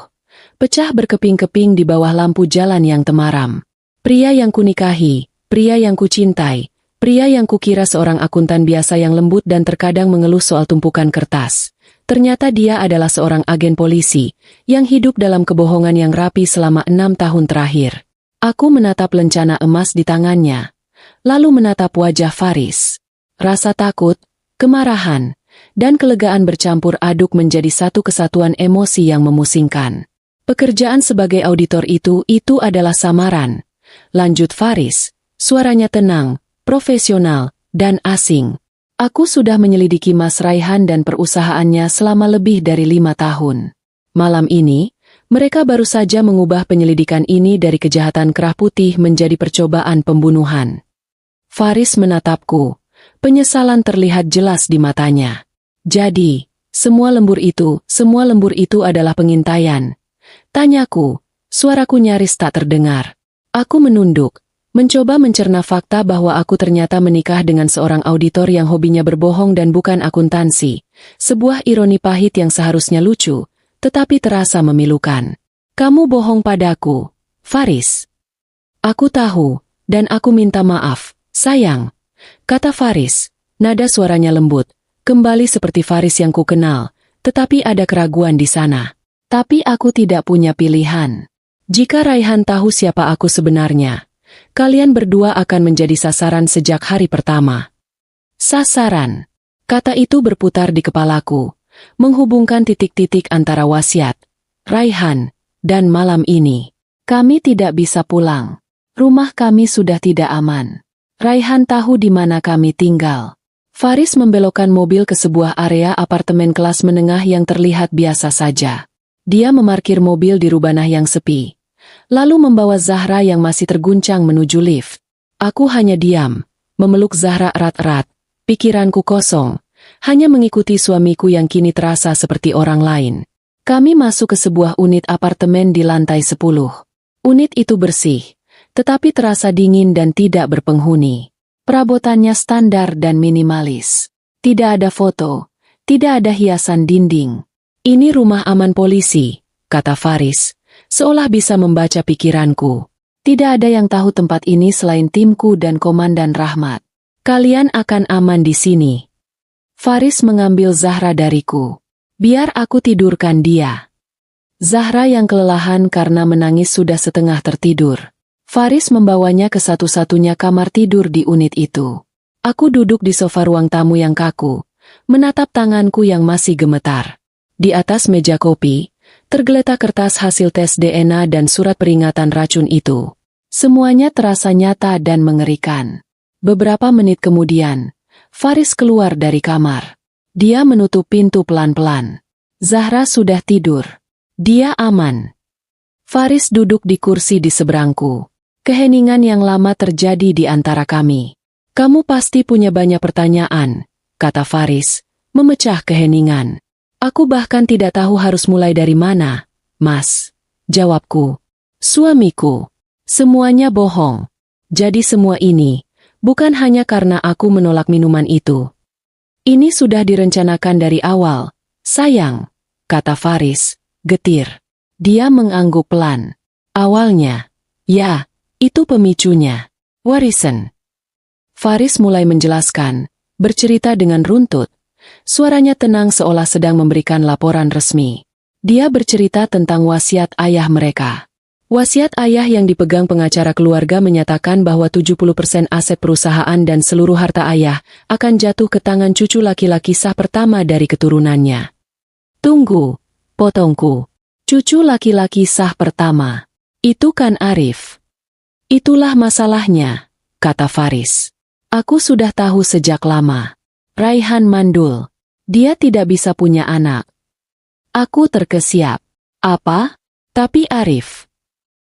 Pecah berkeping-keping di bawah lampu jalan yang temaram. Pria yang kunikahi. Pria yang kucintai. Pria yang kukira seorang akuntan biasa yang lembut dan terkadang mengeluh soal tumpukan kertas. Ternyata dia adalah seorang agen polisi, yang hidup dalam kebohongan yang rapi selama 6 tahun terakhir. Aku menatap lencana emas di tangannya, lalu menatap wajah Faris. Rasa takut, kemarahan, dan kelegaan bercampur aduk menjadi satu kesatuan emosi yang memusingkan. Pekerjaan sebagai auditor itu adalah samaran. Lanjut Faris, suaranya tenang, profesional, dan asing. Aku sudah menyelidiki Mas Raihan dan perusahaannya selama lebih dari 5 tahun. Malam ini, mereka baru saja mengubah penyelidikan ini dari kejahatan kerah putih menjadi percobaan pembunuhan. Faris menatapku. Penyesalan terlihat jelas di matanya. Jadi, semua lembur itu adalah pengintaian. Tanyaku, suaraku nyaris tak terdengar. Aku menunduk. Mencoba mencerna fakta bahwa aku ternyata menikah dengan seorang auditor yang hobinya berbohong dan bukan akuntansi. Sebuah ironi pahit yang seharusnya lucu, tetapi terasa memilukan. Kamu bohong padaku, Faris. Aku tahu, dan aku minta maaf, sayang. Kata Faris, nada suaranya lembut, kembali seperti Faris yang kukenal, tetapi ada keraguan di sana. Tapi aku tidak punya pilihan. Jika Raihan tahu siapa aku sebenarnya, kalian berdua akan menjadi sasaran sejak hari pertama. Sasaran. Kata itu berputar di kepalaku, menghubungkan titik-titik antara wasiat, Raihan, dan malam ini. Kami tidak bisa pulang. Rumah kami sudah tidak aman. Raihan tahu di mana kami tinggal. Faris membelokkan mobil ke sebuah area apartemen kelas menengah yang terlihat biasa saja. Dia memarkir mobil di rubanah yang sepi. Lalu membawa Zahra yang masih terguncang menuju lift. Aku hanya diam, memeluk Zahra erat-erat, pikiranku kosong, hanya mengikuti suamiku yang kini terasa seperti orang lain. Kami masuk ke sebuah unit apartemen di lantai 10. Unit itu bersih, tetapi terasa dingin dan tidak berpenghuni. Perabotannya standar dan minimalis. Tidak ada foto, tidak ada hiasan dinding. Ini rumah aman polisi, kata Faris. Seolah bisa membaca pikiranku. Tidak ada yang tahu tempat ini selain timku dan Komandan Rahmat. Kalian akan aman di sini. Faris mengambil Zahra dariku. Biar aku tidurkan dia. Zahra yang kelelahan karena menangis sudah setengah tertidur. Faris membawanya ke satu-satunya kamar tidur di unit itu. Aku duduk di sofa ruang tamu yang kaku, menatap tanganku yang masih gemetar. Di atas meja kopi, tergeletak kertas hasil tes DNA dan surat peringatan racun itu. Semuanya terasa nyata dan mengerikan. Beberapa menit kemudian, Faris keluar dari kamar. Dia menutup pintu pelan-pelan. Zahra sudah tidur. Dia aman. Faris duduk di kursi di seberangku. Keheningan yang lama terjadi di antara kami. Kamu pasti punya banyak pertanyaan, kata Faris, memecah keheningan. Aku bahkan tidak tahu harus mulai dari mana, Mas. Jawabku. Suamiku. Semuanya bohong. Jadi semua ini, bukan hanya karena aku menolak minuman itu. Ini sudah direncanakan dari awal, sayang, kata Faris, getir. Dia mengangguk pelan. Awalnya, ya, itu pemicunya. Warisan. Faris mulai menjelaskan, bercerita dengan runtut. Suaranya tenang seolah sedang memberikan laporan resmi. Dia bercerita tentang wasiat ayah mereka. Wasiat ayah yang dipegang pengacara keluarga menyatakan bahwa 70% aset perusahaan dan seluruh harta ayah akan jatuh ke tangan cucu laki-laki sah pertama dari keturunannya. Tunggu, potongku. Cucu laki-laki sah pertama. Itu kan Arif. Itulah masalahnya, kata Faris. Aku sudah tahu sejak lama. Raihan mandul. Dia tidak bisa punya anak. Aku terkesiap. Apa? Tapi Arif.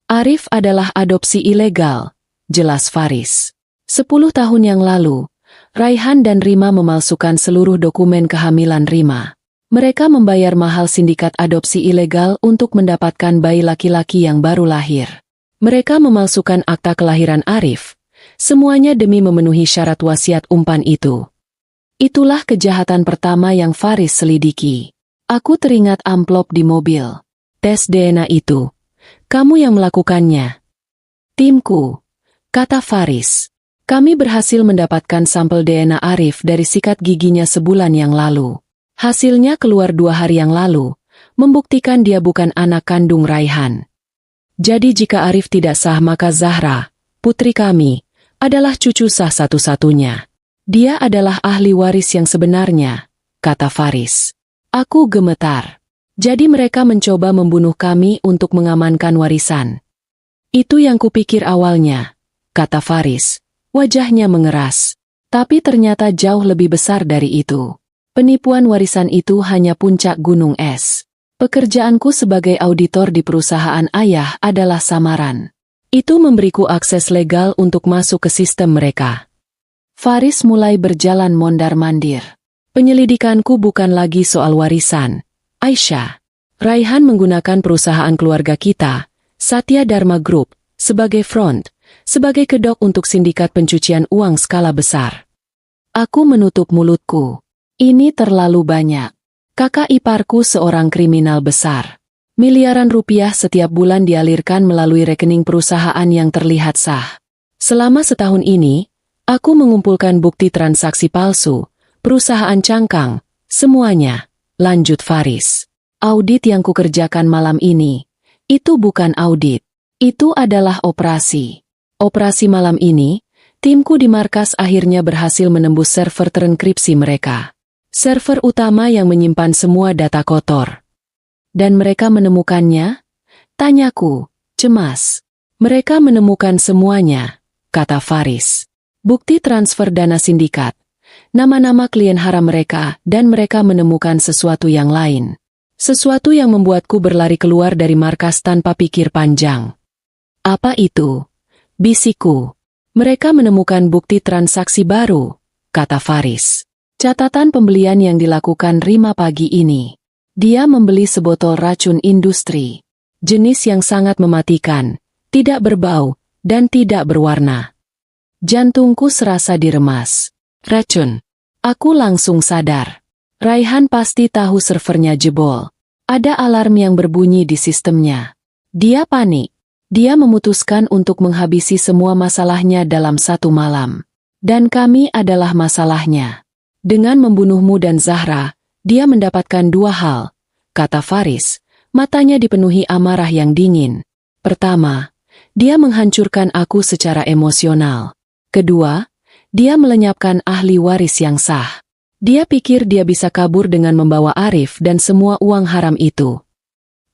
Arif adalah adopsi ilegal, jelas Faris. 10 tahun yang lalu, Raihan dan Rima memalsukan seluruh dokumen kehamilan Rima. Mereka membayar mahal sindikat adopsi ilegal untuk mendapatkan bayi laki-laki yang baru lahir. Mereka memalsukan akta kelahiran Arif, semuanya demi memenuhi syarat wasiat umpan itu. Itulah kejahatan pertama yang Faris selidiki. Aku teringat amplop di mobil. Tes DNA itu. Kamu yang melakukannya. Timku, kata Faris. Kami berhasil mendapatkan sampel DNA Arif dari sikat giginya sebulan yang lalu. Hasilnya keluar 2 hari yang lalu, membuktikan dia bukan anak kandung Raihan. Jadi jika Arif tidak sah maka Zahra, putri kami, adalah cucu sah satu-satunya. Dia adalah ahli waris yang sebenarnya, kata Faris. Aku gemetar. Jadi mereka mencoba membunuh kami untuk mengamankan warisan. Itu yang kupikir awalnya, kata Faris. Wajahnya mengeras. Tapi ternyata jauh lebih besar dari itu. Penipuan warisan itu hanya puncak gunung es. Pekerjaanku sebagai auditor di perusahaan ayah adalah samaran. Itu memberiku akses legal untuk masuk ke sistem mereka. Faris mulai berjalan mondar-mandir. Penyelidikanku bukan lagi soal warisan. Aisyah. Raihan menggunakan perusahaan keluarga kita, Satya Dharma Group, sebagai front, sebagai kedok untuk sindikat pencucian uang skala besar. Aku menutup mulutku. Ini terlalu banyak. Kakak iparku seorang kriminal besar. Miliaran rupiah setiap bulan dialirkan melalui rekening perusahaan yang terlihat sah. Selama setahun ini, aku mengumpulkan bukti transaksi palsu, perusahaan cangkang, semuanya, lanjut Faris. Audit yang kukerjakan malam ini, itu bukan audit. Itu adalah operasi. Operasi malam ini, timku di markas akhirnya berhasil menembus server terenkripsi mereka. Server utama yang menyimpan semua data kotor. Dan mereka menemukannya? Tanyaku, cemas. Mereka menemukan semuanya, kata Faris. Bukti transfer dana sindikat, nama-nama klien haram mereka, dan mereka menemukan sesuatu yang lain. Sesuatu yang membuatku berlari keluar dari markas tanpa pikir panjang. Apa itu? Bisikku. Mereka menemukan bukti transaksi baru, kata Faris. Catatan pembelian yang dilakukan Rima pagi ini. Dia membeli sebotol racun industri. Jenis yang sangat mematikan, tidak berbau, dan tidak berwarna. Jantungku serasa diremas. Racun. Aku langsung sadar. Raihan pasti tahu servernya jebol. Ada alarm yang berbunyi di sistemnya. Dia panik. Dia memutuskan untuk menghabisi semua masalahnya dalam satu malam. Dan kami adalah masalahnya. Dengan membunuhmu dan Zahra, dia mendapatkan 2 hal, kata Faris, Matanya dipenuhi amarah yang dingin. Pertama, dia menghancurkan aku secara emosional. Kedua, dia melenyapkan ahli waris yang sah. Dia pikir dia bisa kabur dengan membawa Arif dan semua uang haram itu.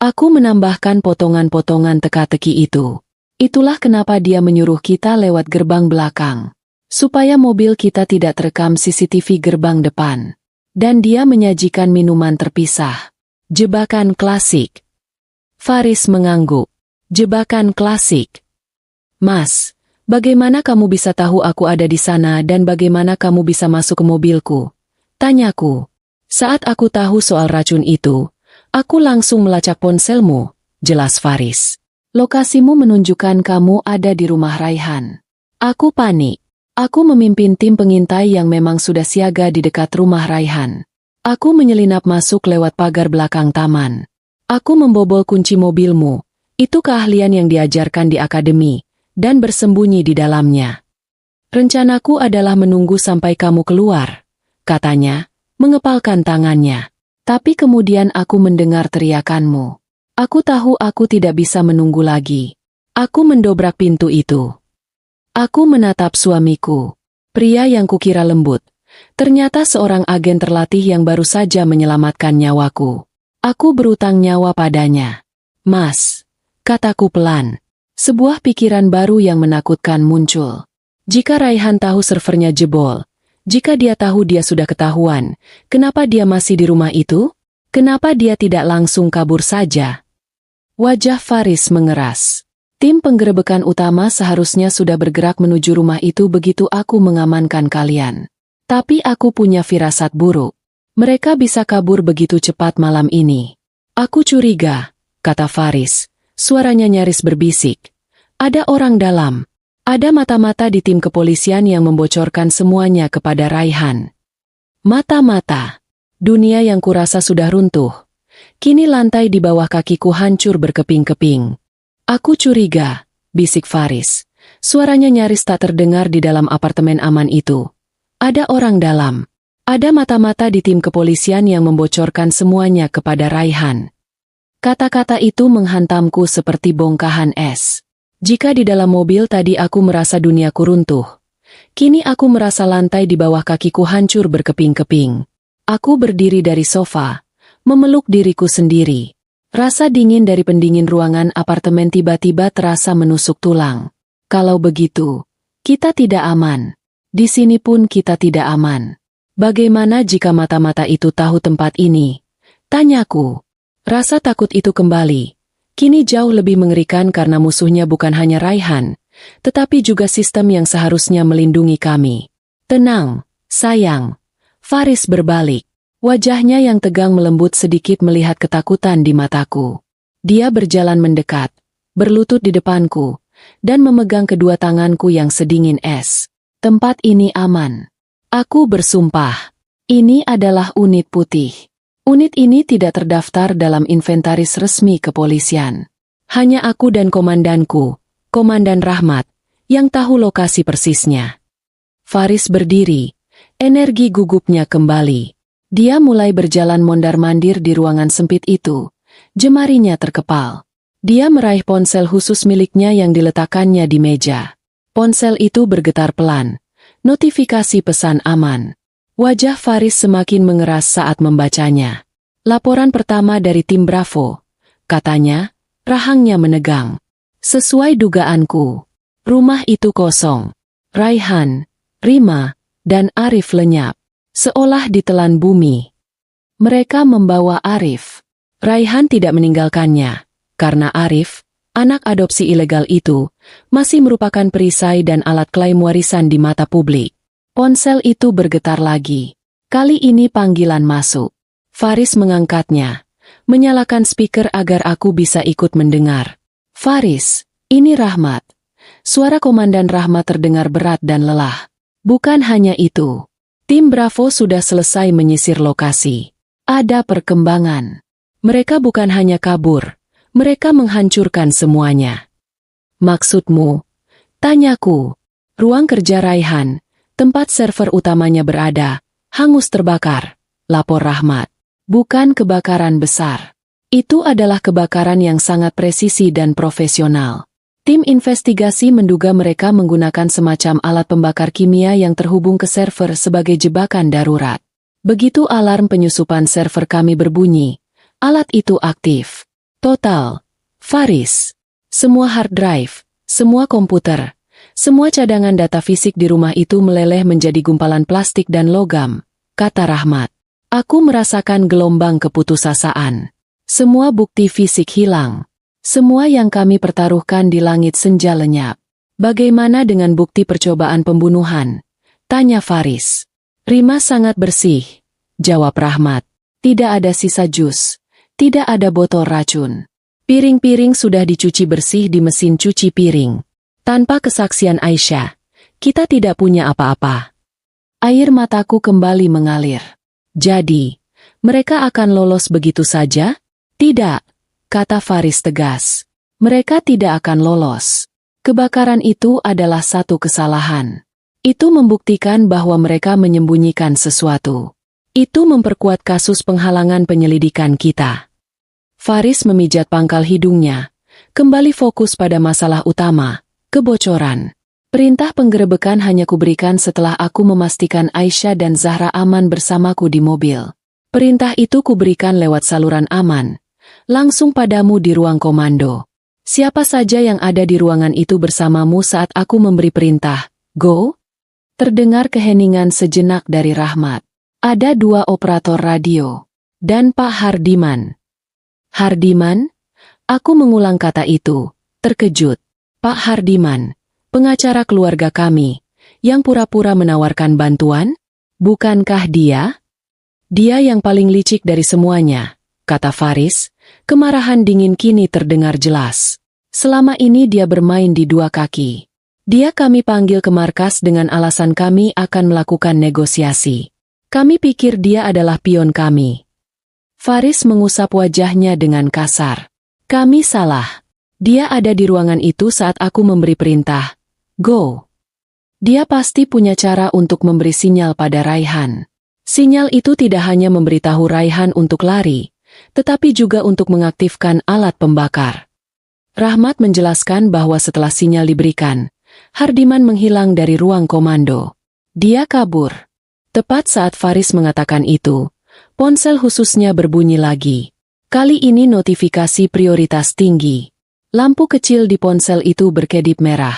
Aku menambahkan potongan-potongan teka-teki itu. Itulah kenapa dia menyuruh kita lewat gerbang belakang. Supaya mobil kita tidak terekam CCTV gerbang depan. Dan dia menyajikan minuman terpisah. Jebakan klasik. Faris mengangguk. Jebakan klasik. Mas, bagaimana kamu bisa tahu aku ada di sana dan bagaimana kamu bisa masuk ke mobilku? Tanyaku. Saat aku tahu soal racun itu, aku langsung melacak ponselmu, jelas Faris. Lokasimu menunjukkan kamu ada di rumah Raihan. Aku panik. Aku memimpin tim pengintai yang memang sudah siaga di dekat rumah Raihan. Aku menyelinap masuk lewat pagar belakang taman. Aku membobol kunci mobilmu. Itu keahlian yang diajarkan di akademi, dan bersembunyi di dalamnya. Rencanaku adalah menunggu sampai kamu keluar, katanya, mengepalkan tangannya. Tapi kemudian aku mendengar teriakanmu. Aku tahu aku tidak bisa menunggu lagi. Aku mendobrak pintu itu. Aku menatap suamiku, pria yang kukira lembut. Ternyata seorang agen terlatih yang baru saja menyelamatkan nyawaku. Aku berutang nyawa padanya. Mas, kataku pelan. Sebuah pikiran baru yang menakutkan muncul. Jika Raihan tahu servernya jebol, jika dia tahu dia sudah ketahuan, kenapa dia masih di rumah itu? Kenapa dia tidak langsung kabur saja? Wajah Faris mengeras. Tim penggerebekan utama seharusnya sudah bergerak menuju rumah itu begitu aku mengamankan kalian. Tapi aku punya firasat buruk. Mereka bisa kabur begitu cepat malam ini. Aku curiga, kata Faris. Suaranya nyaris berbisik. Ada orang dalam. Ada mata-mata di tim kepolisian yang membocorkan semuanya kepada Raihan. Mata-mata. Dunia yang kurasa sudah runtuh. Kini lantai di bawah kakiku hancur berkeping-keping. Aku curiga, bisik Faris. Suaranya nyaris tak terdengar di dalam apartemen aman itu. Ada orang dalam. Ada mata-mata di tim kepolisian yang membocorkan semuanya kepada Raihan. Kata-kata itu menghantamku seperti bongkahan es. Jika di dalam mobil tadi aku merasa duniaku runtuh, kini aku merasa lantai di bawah kakiku hancur berkeping-keping. Aku berdiri dari sofa, memeluk diriku sendiri. Rasa dingin dari pendingin ruangan apartemen tiba-tiba terasa menusuk tulang. Kalau begitu, kita tidak aman. Di sini pun kita tidak aman. Bagaimana jika mata-mata itu tahu tempat ini? Tanyaku. Rasa takut itu kembali. Kini jauh lebih mengerikan karena musuhnya bukan hanya Raihan, tetapi juga sistem yang seharusnya melindungi kami. Tenang, sayang. Faris berbalik. Wajahnya yang tegang melembut sedikit melihat ketakutan di mataku. Dia berjalan mendekat, berlutut di depanku, dan memegang kedua tanganku yang sedingin es. Tempat ini aman. Aku bersumpah. Ini adalah unit putih. Unit ini tidak terdaftar dalam inventaris resmi kepolisian. Hanya aku dan komandanku, Komandan Rahmat, yang tahu lokasi persisnya. Faris berdiri. Energi gugupnya kembali. Dia mulai berjalan mondar-mandir di ruangan sempit itu. Jemarinya terkepal. Dia meraih ponsel khusus miliknya yang diletakkannya di meja. Ponsel itu bergetar pelan. Notifikasi pesan aman. Wajah Faris semakin mengeras saat membacanya. Laporan pertama dari tim Bravo. Katanya, rahangnya menegang. Sesuai dugaanku. Rumah itu kosong. Raihan, Rima, dan Arif lenyap. Seolah ditelan bumi. Mereka membawa Arif. Raihan tidak meninggalkannya, karena Arif, anak adopsi ilegal itu, masih merupakan perisai dan alat klaim warisan di mata publik. Ponsel itu bergetar lagi. Kali ini panggilan masuk. Faris mengangkatnya, menyalakan speaker agar aku bisa ikut mendengar. Faris, ini Rahmat. Suara Komandan Rahmat terdengar berat dan lelah. Bukan hanya itu. Tim Bravo sudah selesai menyisir lokasi. Ada perkembangan. Mereka bukan hanya kabur, mereka menghancurkan semuanya. Maksudmu? Tanyaku. Ruang kerja Raihan, tempat server utamanya berada, hangus terbakar, lapor Rahmat. Bukan kebakaran besar. Itu adalah kebakaran yang sangat presisi dan profesional. Tim investigasi menduga mereka menggunakan semacam alat pembakar kimia yang terhubung ke server sebagai jebakan darurat. Begitu alarm penyusupan server kami berbunyi, alat itu aktif. Total. Faris. Semua hard drive, semua komputer, semua cadangan data fisik di rumah itu meleleh menjadi gumpalan plastik dan logam, kata Rahmat. Aku merasakan gelombang keputusasaan. Semua bukti fisik hilang. Semua yang kami pertaruhkan di langit senja lenyap. Bagaimana dengan bukti percobaan pembunuhan? Tanya Faris. Rima sangat bersih, jawab Rahmat. Tidak ada sisa jus. Tidak ada botol racun. Piring-piring sudah dicuci bersih di mesin cuci piring. Tanpa kesaksian Aisyah, kita tidak punya apa-apa. Air mataku kembali mengalir. Jadi, mereka akan lolos begitu saja? Tidak, kata Faris tegas. Mereka tidak akan lolos. Kebakaran itu adalah satu kesalahan. Itu membuktikan bahwa mereka menyembunyikan sesuatu. Itu memperkuat kasus penghalangan penyelidikan kita. Faris memijat pangkal hidungnya, kembali fokus pada masalah utama, kebocoran. Perintah penggerebekan hanya kuberikan setelah aku memastikan Aisyah dan Zahra aman bersamaku di mobil. Perintah itu kuberikan lewat saluran aman. Langsung padamu di ruang komando. Siapa saja yang ada di ruangan itu bersamamu saat aku memberi perintah, go? Terdengar keheningan sejenak dari Rahmat. Ada 2 operator radio. Dan Pak Hardiman. Hardiman? Aku mengulang kata itu, terkejut. Pak Hardiman, pengacara keluarga kami, yang pura-pura menawarkan bantuan? Bukankah dia? Dia yang paling licik dari semuanya, kata Faris. Kemarahan dingin kini terdengar jelas. Selama ini dia bermain di 2 kaki. Dia kami panggil ke markas dengan alasan kami akan melakukan negosiasi. Kami pikir dia adalah pion kami. Faris mengusap wajahnya dengan kasar. Kami salah. Dia ada di ruangan itu saat aku memberi perintah. Go. Dia pasti punya cara untuk memberi sinyal pada Raihan. Sinyal itu tidak hanya memberitahu Raihan untuk lari, tetapi juga untuk mengaktifkan alat pembakar. Rahmat menjelaskan bahwa setelah sinyal diberikan, Hardiman menghilang dari ruang komando. Dia kabur. Tepat saat Faris mengatakan itu, ponsel khususnya berbunyi lagi. Kali ini notifikasi prioritas tinggi. Lampu kecil di ponsel itu berkedip merah.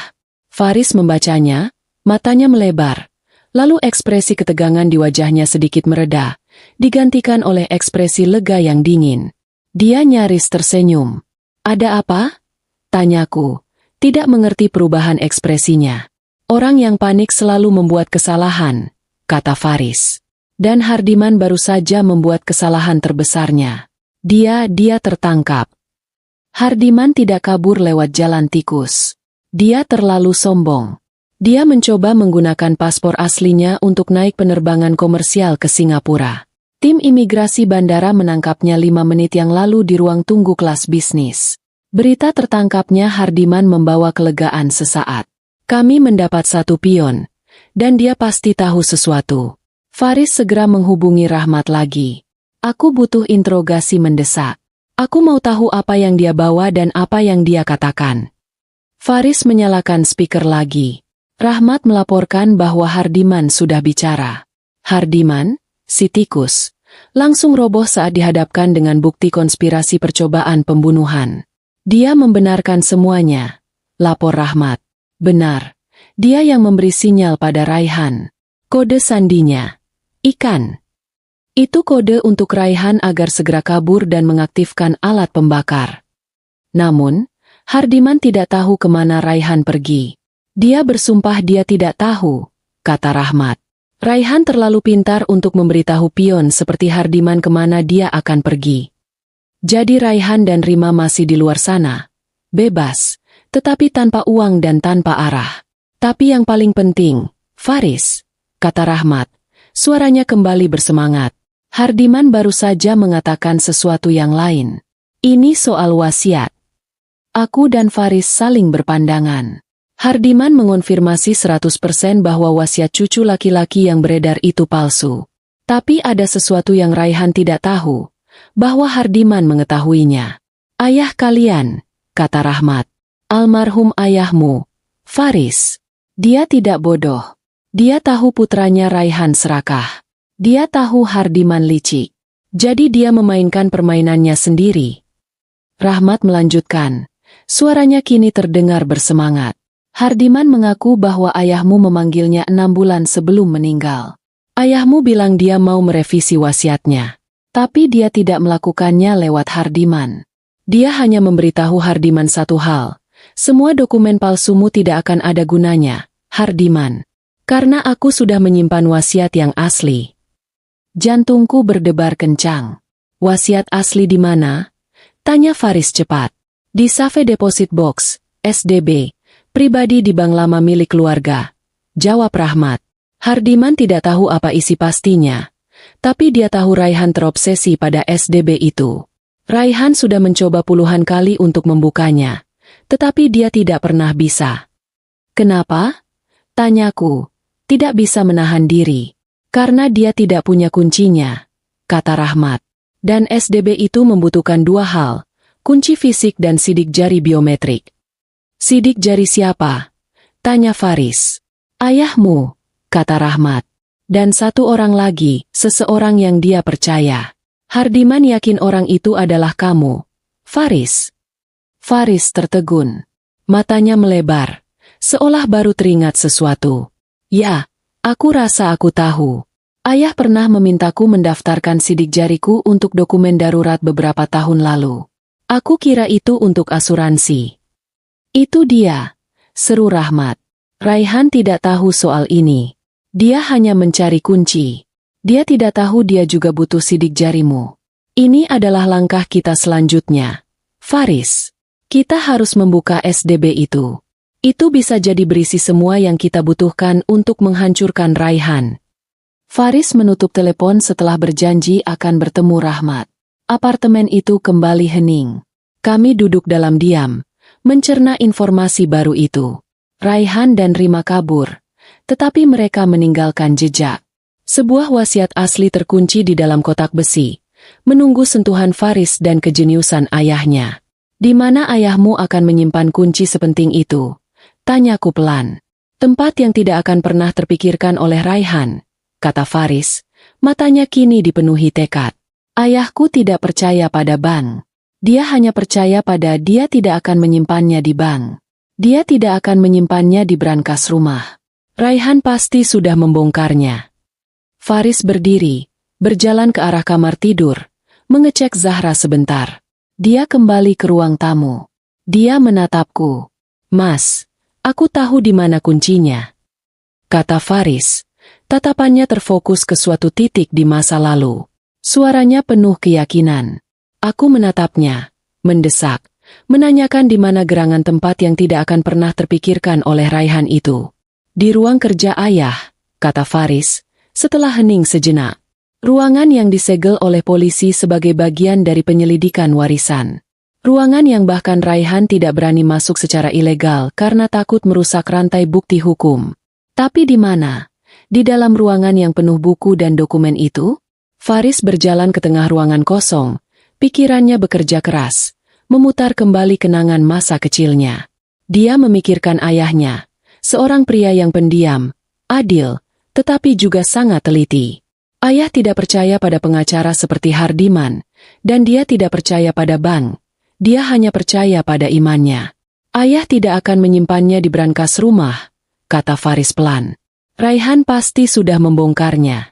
Faris membacanya, matanya melebar. Lalu ekspresi ketegangan di wajahnya sedikit mereda, digantikan oleh ekspresi lega yang dingin. Dia nyaris tersenyum. Ada apa? Tanyaku, tidak mengerti perubahan ekspresinya. Orang yang panik selalu membuat kesalahan, kata Faris. Dan Hardiman baru saja membuat kesalahan terbesarnya. Dia tertangkap. Hardiman tidak kabur lewat jalan tikus. Dia terlalu sombong. Dia mencoba menggunakan paspor aslinya untuk naik penerbangan komersial ke Singapura. Tim imigrasi bandara menangkapnya 5 menit yang lalu di ruang tunggu kelas bisnis. Berita tertangkapnya Hardiman membawa kelegaan sesaat. Kami mendapat 1 pion, dan dia pasti tahu sesuatu. Faris segera menghubungi Rahmat lagi. Aku butuh interogasi mendesak. Aku mau tahu apa yang dia bawa dan apa yang dia katakan. Faris menyalakan speaker lagi. Rahmat melaporkan bahwa Hardiman sudah bicara. Hardiman, si tikus, langsung roboh saat dihadapkan dengan bukti konspirasi percobaan pembunuhan. Dia membenarkan semuanya, lapor Rahmat. Benar, dia yang memberi sinyal pada Raihan. Kode sandinya, ikan. Itu kode untuk Raihan agar segera kabur dan mengaktifkan alat pembakar. Namun, Hardiman tidak tahu kemana Raihan pergi. Dia bersumpah dia tidak tahu, kata Rahmat. Raihan terlalu pintar untuk memberitahu pion seperti Hardiman kemana dia akan pergi. Jadi Raihan dan Rima masih di luar sana, bebas, tetapi tanpa uang dan tanpa arah. Tapi yang paling penting, Faris, kata Rahmat, suaranya kembali bersemangat. Hardiman baru saja mengatakan sesuatu yang lain. Ini soal wasiat. Aku dan Faris saling berpandangan. Hardiman mengonfirmasi 100% bahwa wasiat cucu laki-laki yang beredar itu palsu. Tapi ada sesuatu yang Raihan tidak tahu. bahwa Hardiman mengetahuinya. Ayah kalian, kata Rahmat. Almarhum ayahmu, Faris. Dia tidak bodoh. Dia tahu putranya Raihan serakah. Dia tahu Hardiman licik. Jadi dia memainkan permainannya sendiri. Rahmat melanjutkan. Suaranya kini terdengar bersemangat. Hardiman mengaku bahwa ayahmu memanggilnya 6 bulan sebelum meninggal. Ayahmu bilang dia mau merevisi wasiatnya. Tapi dia tidak melakukannya lewat Hardiman. Dia hanya memberitahu Hardiman satu hal. Semua dokumen palsumu tidak akan ada gunanya, Hardiman. Karena aku sudah menyimpan wasiat yang asli. Jantungku berdebar kencang. Wasiat asli di mana? Tanya Faris cepat. Di Safe Deposit Box, SDB, pribadi di bank lama milik keluarga. Jawab Rahmat. Hardiman tidak tahu apa isi pastinya. Tapi dia tahu Raihan terobsesi pada SDB itu. Raihan sudah mencoba puluhan kali untuk membukanya. Tetapi dia tidak pernah bisa. Kenapa? Tanyaku. Tidak bisa menahan diri. Karena dia tidak punya kuncinya, kata Rahmat. Dan SDB itu membutuhkan 2 hal, kunci fisik dan sidik jari biometrik. Sidik jari siapa? Tanya Faris. Ayahmu, kata Rahmat. Dan 1 orang lagi, seseorang yang dia percaya. Hardiman yakin orang itu adalah kamu, Faris. Faris tertegun. Matanya melebar, seolah baru teringat sesuatu. Ya. Aku rasa aku tahu. Ayah pernah memintaku mendaftarkan sidik jariku untuk dokumen darurat beberapa tahun lalu. Aku kira itu untuk asuransi. Itu dia, seru Rahmat. Raihan tidak tahu soal ini. Dia hanya mencari kunci. Dia tidak tahu dia juga butuh sidik jarimu. Ini adalah langkah kita selanjutnya. Faris, kita harus membuka SDB itu. Itu bisa jadi berisi semua yang kita butuhkan untuk menghancurkan Raihan. Faris menutup telepon setelah berjanji akan bertemu Rahmat. Apartemen itu kembali hening. Kami duduk dalam diam, mencerna informasi baru itu. Raihan dan Rima kabur, tetapi mereka meninggalkan jejak. Sebuah wasiat asli terkunci di dalam kotak besi, menunggu sentuhan Faris dan kejeniusan ayahnya. Di mana ayahmu akan menyimpan kunci sepenting itu? Tanyaku pelan. Tempat yang tidak akan pernah terpikirkan oleh Raihan, kata Faris. Matanya kini dipenuhi tekad. Ayahku tidak percaya pada bank. Dia hanya percaya pada dia tidak akan menyimpannya di bank. Dia tidak akan menyimpannya di brankas rumah. Raihan pasti sudah membongkarnya. Faris berdiri, berjalan ke arah kamar tidur, mengecek Zahra sebentar. Dia kembali ke ruang tamu. Dia menatapku. Mas, aku tahu di mana kuncinya, kata Faris. Tatapannya terfokus ke suatu titik di masa lalu. Suaranya penuh keyakinan. Aku menatapnya, mendesak, menanyakan di mana gerangan tempat yang tidak akan pernah terpikirkan oleh Raihan itu. Di ruang kerja ayah, kata Faris, setelah hening sejenak. Ruangan yang disegel oleh polisi sebagai bagian dari penyelidikan warisan. Ruangan yang bahkan Raihan tidak berani masuk secara ilegal karena takut merusak rantai bukti hukum. Tapi di mana? Di dalam ruangan yang penuh buku dan dokumen itu? Faris berjalan ke tengah ruangan kosong. Pikirannya bekerja keras, memutar kembali kenangan masa kecilnya. Dia memikirkan ayahnya, seorang pria yang pendiam, adil, tetapi juga sangat teliti. Ayah tidak percaya pada pengacara seperti Hardiman, dan dia tidak percaya pada bank. Dia hanya percaya pada imannya. Ayah tidak akan menyimpannya di brankas rumah, kata Faris pelan. Raihan pasti sudah membongkarnya.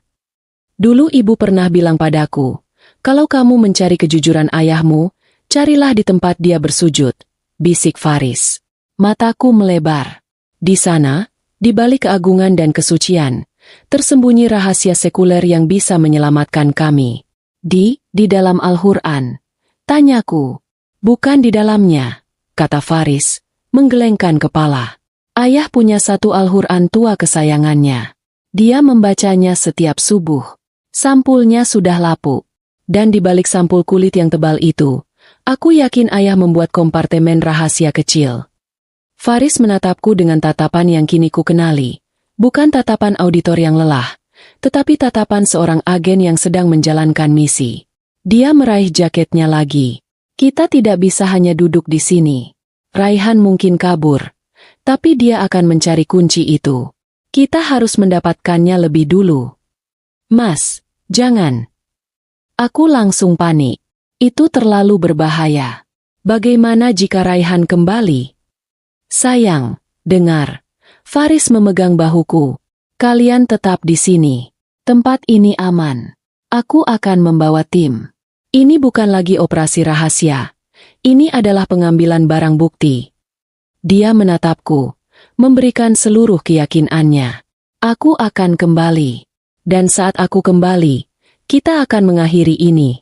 Dulu ibu pernah bilang padaku, kalau kamu mencari kejujuran ayahmu, carilah di tempat dia bersujud, bisik Faris. Mataku melebar. Di sana, di balik keagungan dan kesucian, tersembunyi rahasia sekuler yang bisa menyelamatkan kami. Di dalam Al-Quran. Tanyaku. Bukan di dalamnya, kata Faris, menggelengkan kepala. Ayah punya satu Al-Quran tua kesayangannya. Dia membacanya setiap subuh. Sampulnya sudah lapuk. Dan di balik sampul kulit yang tebal itu, aku yakin ayah membuat kompartemen rahasia kecil. Faris menatapku dengan tatapan yang kini ku kenali. Bukan tatapan auditor yang lelah, tetapi tatapan seorang agen yang sedang menjalankan misi. Dia meraih jaketnya lagi. Kita tidak bisa hanya duduk di sini. Raihan mungkin kabur, tapi dia akan mencari kunci itu. Kita harus mendapatkannya lebih dulu. Mas, jangan. Aku langsung panik. Itu terlalu berbahaya. Bagaimana jika Raihan kembali? Sayang, dengar. Faris memegang bahuku. Kalian tetap di sini. Tempat ini aman. Aku akan membawa tim. Ini bukan lagi operasi rahasia. Ini adalah pengambilan barang bukti. Dia menatapku, memberikan seluruh keyakinannya. Aku akan kembali. Dan saat aku kembali, kita akan mengakhiri ini.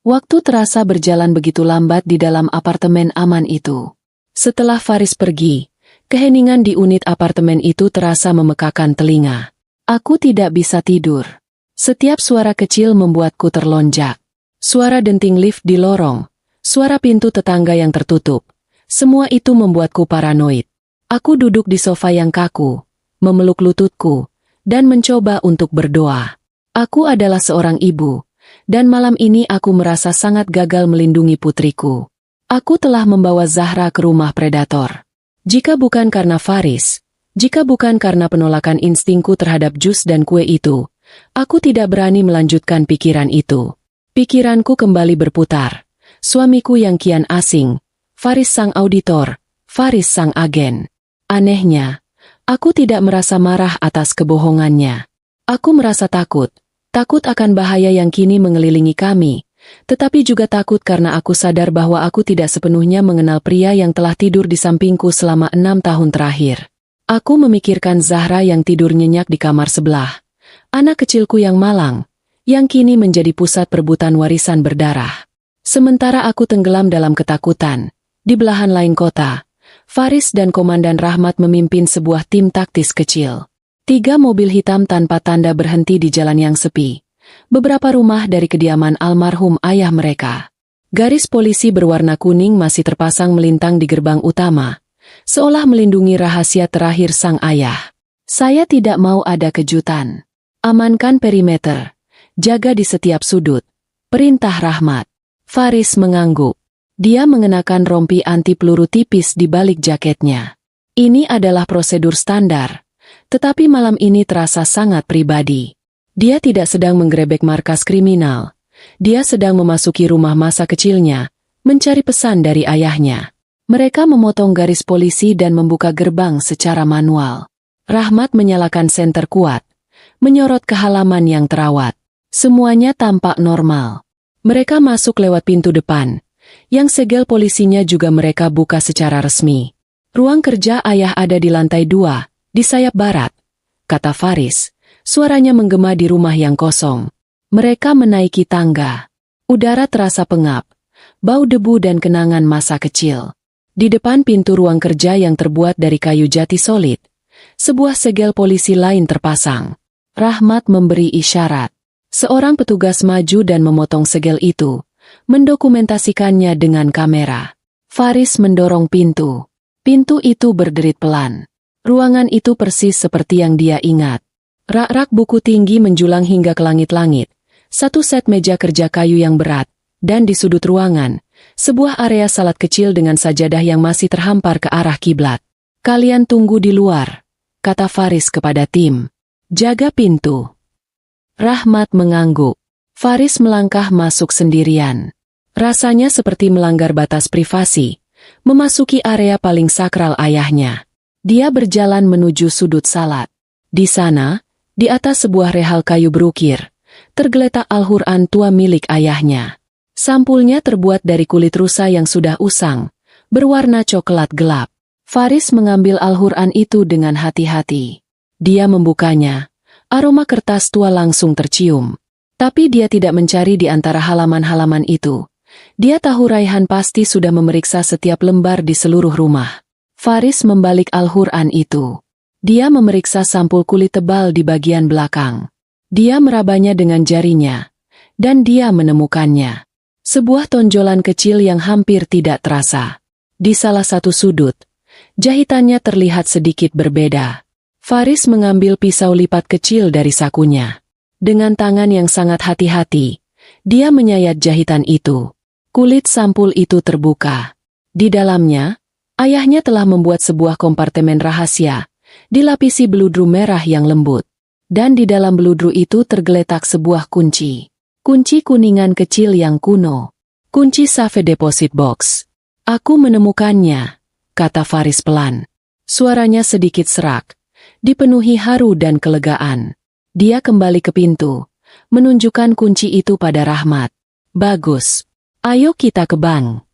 Waktu terasa berjalan begitu lambat di dalam apartemen aman itu. Setelah Faris pergi, keheningan di unit apartemen itu terasa memekakan telinga. Aku tidak bisa tidur. Setiap suara kecil membuatku terlonjak. Suara denting lift di lorong, suara pintu tetangga yang tertutup. Semua itu membuatku paranoid. Aku duduk di sofa yang kaku, memeluk lututku, dan mencoba untuk berdoa. Aku adalah seorang ibu. Dan malam ini aku merasa sangat gagal melindungi putriku. Aku telah membawa Zahra ke rumah predator. Jika bukan karena Faris, jika bukan karena penolakan instingku terhadap jus dan kue itu, aku tidak berani melanjutkan pikiran itu. Pikiranku kembali berputar. Suamiku yang kian asing, Faris sang auditor, Faris sang agen. Anehnya, aku tidak merasa marah atas kebohongannya. Aku merasa takut. Takut akan bahaya yang kini mengelilingi kami, tetapi juga takut karena aku sadar bahwa aku tidak sepenuhnya mengenal pria yang telah tidur di sampingku selama 6 tahun terakhir. Aku memikirkan Zahra yang tidur nyenyak di kamar sebelah, anak kecilku yang malang, yang kini menjadi pusat perebutan warisan berdarah. Sementara aku tenggelam dalam ketakutan, di belahan lain kota, Faris dan Komandan Rahmat memimpin sebuah tim taktis kecil. 3 mobil hitam tanpa tanda berhenti di jalan yang sepi. Beberapa rumah dari kediaman almarhum ayah mereka. Garis polisi berwarna kuning masih terpasang melintang di gerbang utama, seolah melindungi rahasia terakhir sang ayah. Saya tidak mau ada kejutan. Amankan perimeter. Jaga di setiap sudut. Perintah Rahmat. Faris mengangguk. Dia mengenakan rompi anti peluru tipis di balik jaketnya. Ini adalah prosedur standar. Tetapi malam ini terasa sangat pribadi. Dia tidak sedang menggerebek markas kriminal. Dia sedang memasuki rumah masa kecilnya, mencari pesan dari ayahnya. Mereka memotong garis polisi dan membuka gerbang secara manual. Rahmat menyalakan senter kuat, menyorot ke halaman yang terawat. Semuanya tampak normal. Mereka masuk lewat pintu depan, yang segel polisinya juga mereka buka secara resmi. Ruang kerja ayah ada di lantai 2. Di sayap barat, kata Faris, suaranya menggema di rumah yang kosong. Mereka menaiki tangga. Udara terasa pengap, bau debu dan kenangan masa kecil. Di depan pintu ruang kerja yang terbuat dari kayu jati solid, sebuah segel polisi lain terpasang. Rahmat memberi isyarat. Seorang petugas maju dan memotong segel itu, mendokumentasikannya dengan kamera. Faris mendorong pintu. Pintu itu berderit pelan. Ruangan itu persis seperti yang dia ingat. Rak-rak buku tinggi menjulang hingga ke langit-langit, satu set meja kerja kayu yang berat, dan di sudut ruangan, sebuah area salat kecil dengan sajadah yang masih terhampar ke arah kiblat. Kalian tunggu di luar, kata Faris kepada tim. Jaga pintu. Rahmat mengangguk. Faris melangkah masuk sendirian. Rasanya seperti melanggar batas privasi, memasuki area paling sakral ayahnya. Dia berjalan menuju sudut salat. Di sana, di atas sebuah rehal kayu berukir, tergeletak Al-Quran tua milik ayahnya. Sampulnya terbuat dari kulit rusa yang sudah usang, berwarna coklat gelap. Faris mengambil Al-Quran itu dengan hati-hati. Dia membukanya. Aroma kertas tua langsung tercium. Tapi dia tidak mencari di antara halaman-halaman itu. Dia tahu Raihan pasti sudah memeriksa setiap lembar di seluruh rumah. Faris membalik Al-Quran itu. Dia memeriksa sampul kulit tebal di bagian belakang. Dia merabanya dengan jarinya. Dan dia menemukannya. Sebuah tonjolan kecil yang hampir tidak terasa. Di salah satu sudut, jahitannya terlihat sedikit berbeda. Faris mengambil pisau lipat kecil dari sakunya. Dengan tangan yang sangat hati-hati, Dia menyayat jahitan itu. Kulit sampul itu terbuka. Di dalamnya, ayahnya telah membuat sebuah kompartemen rahasia, dilapisi beludru merah yang lembut. Dan di dalam beludru itu tergeletak sebuah kunci. Kunci kuningan kecil yang kuno. Kunci safe deposit box. Aku menemukannya, kata Faris pelan. Suaranya sedikit serak, dipenuhi haru dan kelegaan. Dia kembali ke pintu, menunjukkan kunci itu pada Rahmat. Bagus. Ayo kita ke bank.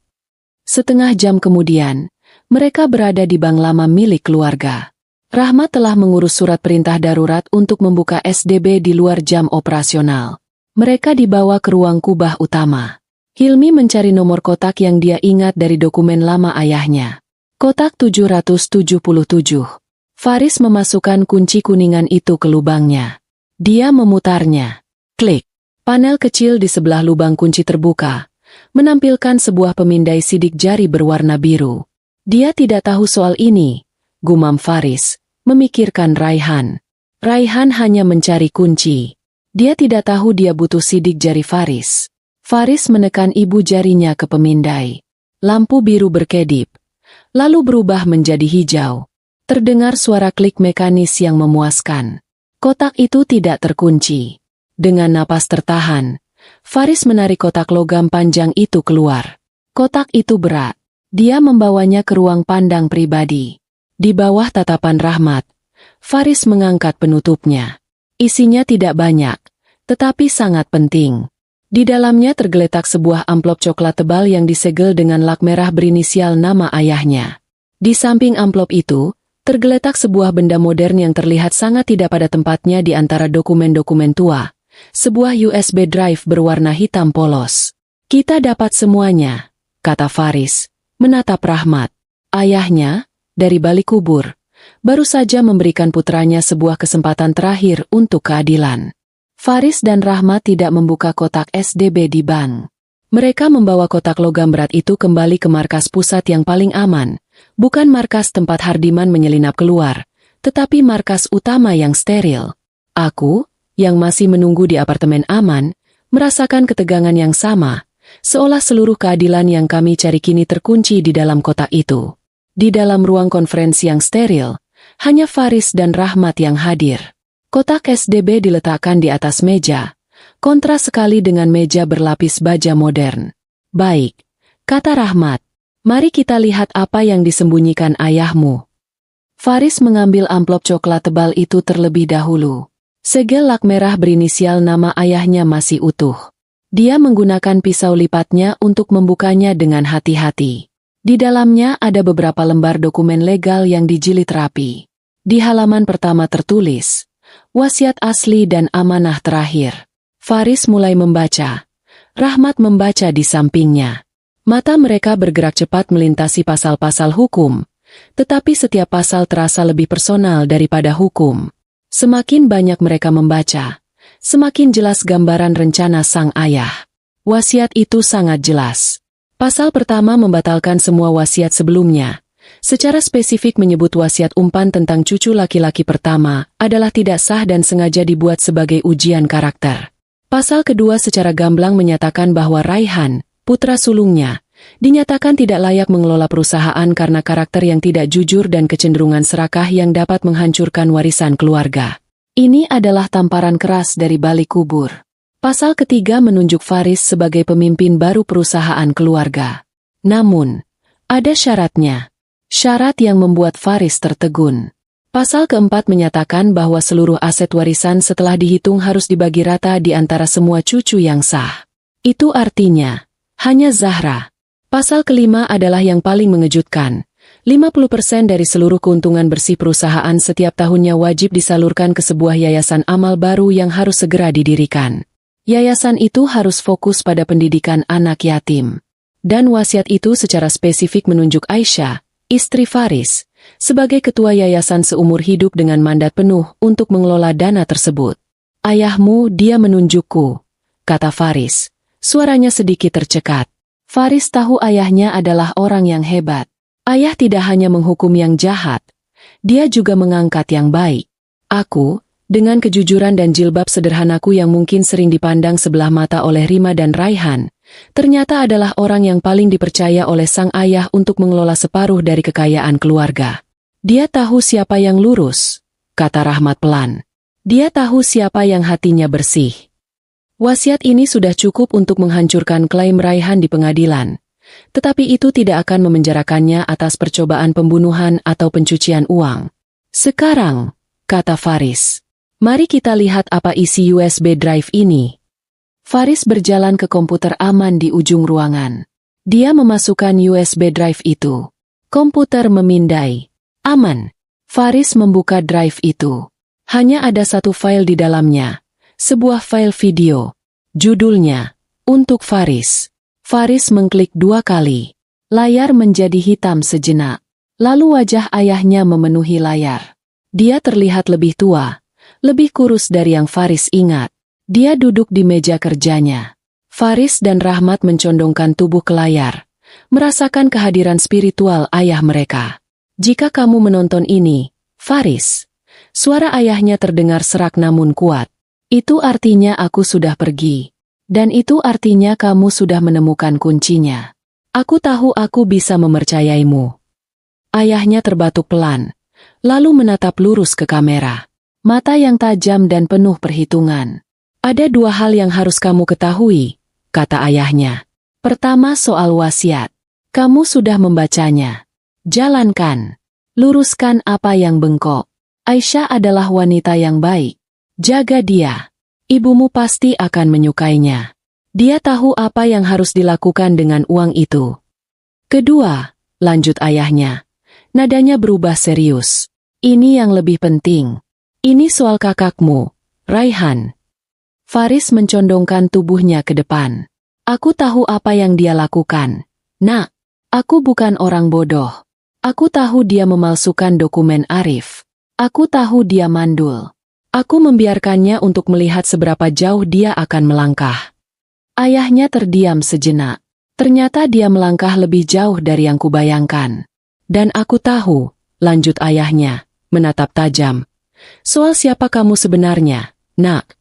Setengah jam kemudian, mereka berada di bank lama milik keluarga. Rahmat telah mengurus surat perintah darurat untuk membuka SDB di luar jam operasional. Mereka dibawa ke ruang kubah utama. Hilmi mencari nomor kotak yang dia ingat dari dokumen lama ayahnya. Kotak 777. Faris memasukkan kunci kuningan itu ke lubangnya. Dia memutarnya. Klik. Panel kecil di sebelah lubang kunci terbuka, menampilkan sebuah pemindai sidik jari berwarna biru. Dia tidak tahu soal ini, gumam Faris, memikirkan Raihan. Raihan hanya mencari kunci. Dia tidak tahu dia butuh sidik jari Faris. Faris menekan ibu jarinya ke pemindai. Lampu biru berkedip, lalu berubah menjadi hijau. Terdengar suara klik mekanis yang memuaskan. Kotak itu tidak terkunci. Dengan napas tertahan, Faris menarik kotak logam panjang itu keluar. Kotak itu berat. Dia membawanya ke ruang pandang pribadi. Di bawah tatapan Rahmat, Faris mengangkat penutupnya. Isinya tidak banyak, tetapi sangat penting. Di dalamnya tergeletak sebuah amplop coklat tebal yang disegel dengan lak merah berinisial nama ayahnya. Di samping amplop itu, tergeletak sebuah benda modern yang terlihat sangat tidak pada tempatnya di antara dokumen-dokumen tua. Sebuah USB drive berwarna hitam polos. Kita dapat semuanya, kata Faris, menatap Rahmat. Ayahnya, dari balik kubur, baru saja memberikan putranya sebuah kesempatan terakhir untuk keadilan. Faris dan Rahmat tidak membuka kotak SDB di bank. Mereka membawa kotak logam berat itu kembali ke markas pusat yang paling aman, bukan markas tempat Hardiman menyelinap keluar, tetapi markas utama yang steril. Aku, yang masih menunggu di apartemen aman, merasakan ketegangan yang sama, seolah seluruh keadilan yang kami cari kini terkunci di dalam kotak itu. Di dalam ruang konferensi yang steril, hanya Faris dan Rahmat yang hadir. Kotak SDB diletakkan di atas meja, kontras sekali dengan meja berlapis baja modern. Baik, kata Rahmat, mari kita lihat apa yang disembunyikan ayahmu. Faris mengambil amplop coklat tebal itu terlebih dahulu. Segel lak merah berinisial nama ayahnya masih utuh. Dia menggunakan pisau lipatnya untuk membukanya dengan hati-hati. Di dalamnya ada beberapa lembar dokumen legal yang dijilid rapi. Di halaman pertama tertulis, wasiat asli dan amanah terakhir. Faris mulai membaca. Rahmat membaca di sampingnya. Mata mereka bergerak cepat melintasi pasal-pasal hukum, tetapi setiap pasal terasa lebih personal daripada hukum. Semakin banyak mereka membaca, semakin jelas gambaran rencana sang ayah. Wasiat itu sangat jelas. Pasal pertama membatalkan semua wasiat sebelumnya. Secara spesifik menyebut wasiat umpan tentang cucu laki-laki pertama adalah tidak sah dan sengaja dibuat sebagai ujian karakter. Pasal kedua secara gamblang menyatakan bahwa Raihan, putra sulungnya, dinyatakan tidak layak mengelola perusahaan karena karakter yang tidak jujur dan kecenderungan serakah yang dapat menghancurkan warisan keluarga. Ini adalah tamparan keras dari balik kubur. Pasal ketiga menunjuk Faris sebagai pemimpin baru perusahaan keluarga. Namun, ada syaratnya. Syarat yang membuat Faris tertegun. Pasal keempat menyatakan bahwa seluruh aset warisan setelah dihitung harus dibagi rata di antara semua cucu yang sah. Itu artinya, hanya Zahra. Pasal kelima adalah yang paling mengejutkan. 50% dari seluruh keuntungan bersih perusahaan setiap tahunnya wajib disalurkan ke sebuah yayasan amal baru yang harus segera didirikan. Yayasan itu harus fokus pada pendidikan anak yatim. Dan wasiat itu secara spesifik menunjuk Aisyah, istri Faris, sebagai ketua yayasan seumur hidup dengan mandat penuh untuk mengelola dana tersebut. Ayahmu, dia menunjukku, kata Faris. Suaranya sedikit tercekat. Faris tahu ayahnya adalah orang yang hebat. Ayah tidak hanya menghukum yang jahat, dia juga mengangkat yang baik. Aku, Dengan kejujuran dan jilbab sederhanaku yang mungkin sering dipandang sebelah mata oleh Rima dan Raihan, ternyata adalah orang yang paling dipercaya oleh sang ayah untuk mengelola separuh dari kekayaan keluarga. Dia tahu siapa yang lurus, kata Rahmat pelan. Dia tahu siapa yang hatinya bersih. Wasiat ini sudah cukup untuk menghancurkan klaim Raihan di pengadilan. Tetapi itu tidak akan memenjarakannya atas percobaan pembunuhan atau pencucian uang. Sekarang, kata Faris, mari kita lihat apa isi USB drive ini. Faris berjalan ke komputer aman di ujung ruangan. Dia memasukkan USB drive itu. Komputer memindai. Aman. Faris membuka drive itu. Hanya ada satu file di dalamnya. Sebuah file video. Judulnya, Untuk Faris. Faris mengklik 2 kali. Layar menjadi hitam sejenak. Lalu wajah ayahnya memenuhi layar. Dia terlihat lebih tua. Lebih kurus dari yang Faris ingat. Dia duduk di meja kerjanya. Faris dan Rahmat mencondongkan tubuh ke layar, merasakan kehadiran spiritual ayah mereka. Jika kamu menonton ini, Faris, suara ayahnya terdengar serak namun kuat. Itu artinya aku sudah pergi. Dan itu artinya kamu sudah menemukan kuncinya. Aku tahu aku bisa mempercayaimu. Ayahnya terbatuk pelan, lalu menatap lurus ke kamera. Mata yang tajam dan penuh perhitungan. Ada 2 hal yang harus kamu ketahui, kata ayahnya. Pertama soal wasiat. Kamu sudah membacanya. Jalankan. Luruskan apa yang bengkok. Aisyah adalah wanita yang baik. Jaga dia. Ibumu pasti akan menyukainya. Dia tahu apa yang harus dilakukan dengan uang itu. Kedua, lanjut ayahnya. Nadanya berubah serius. Ini yang lebih penting. Ini soal kakakmu, Raihan. Faris mencondongkan tubuhnya ke depan. Aku tahu apa yang dia lakukan. Nak, aku bukan orang bodoh. Aku tahu dia memalsukan dokumen Arif. Aku tahu dia mandul. Aku membiarkannya untuk melihat seberapa jauh dia akan melangkah. Ayahnya terdiam sejenak. Ternyata dia melangkah lebih jauh dari yang kubayangkan. Dan aku tahu, lanjut ayahnya, menatap tajam. Soal siapa kamu sebenarnya, nak?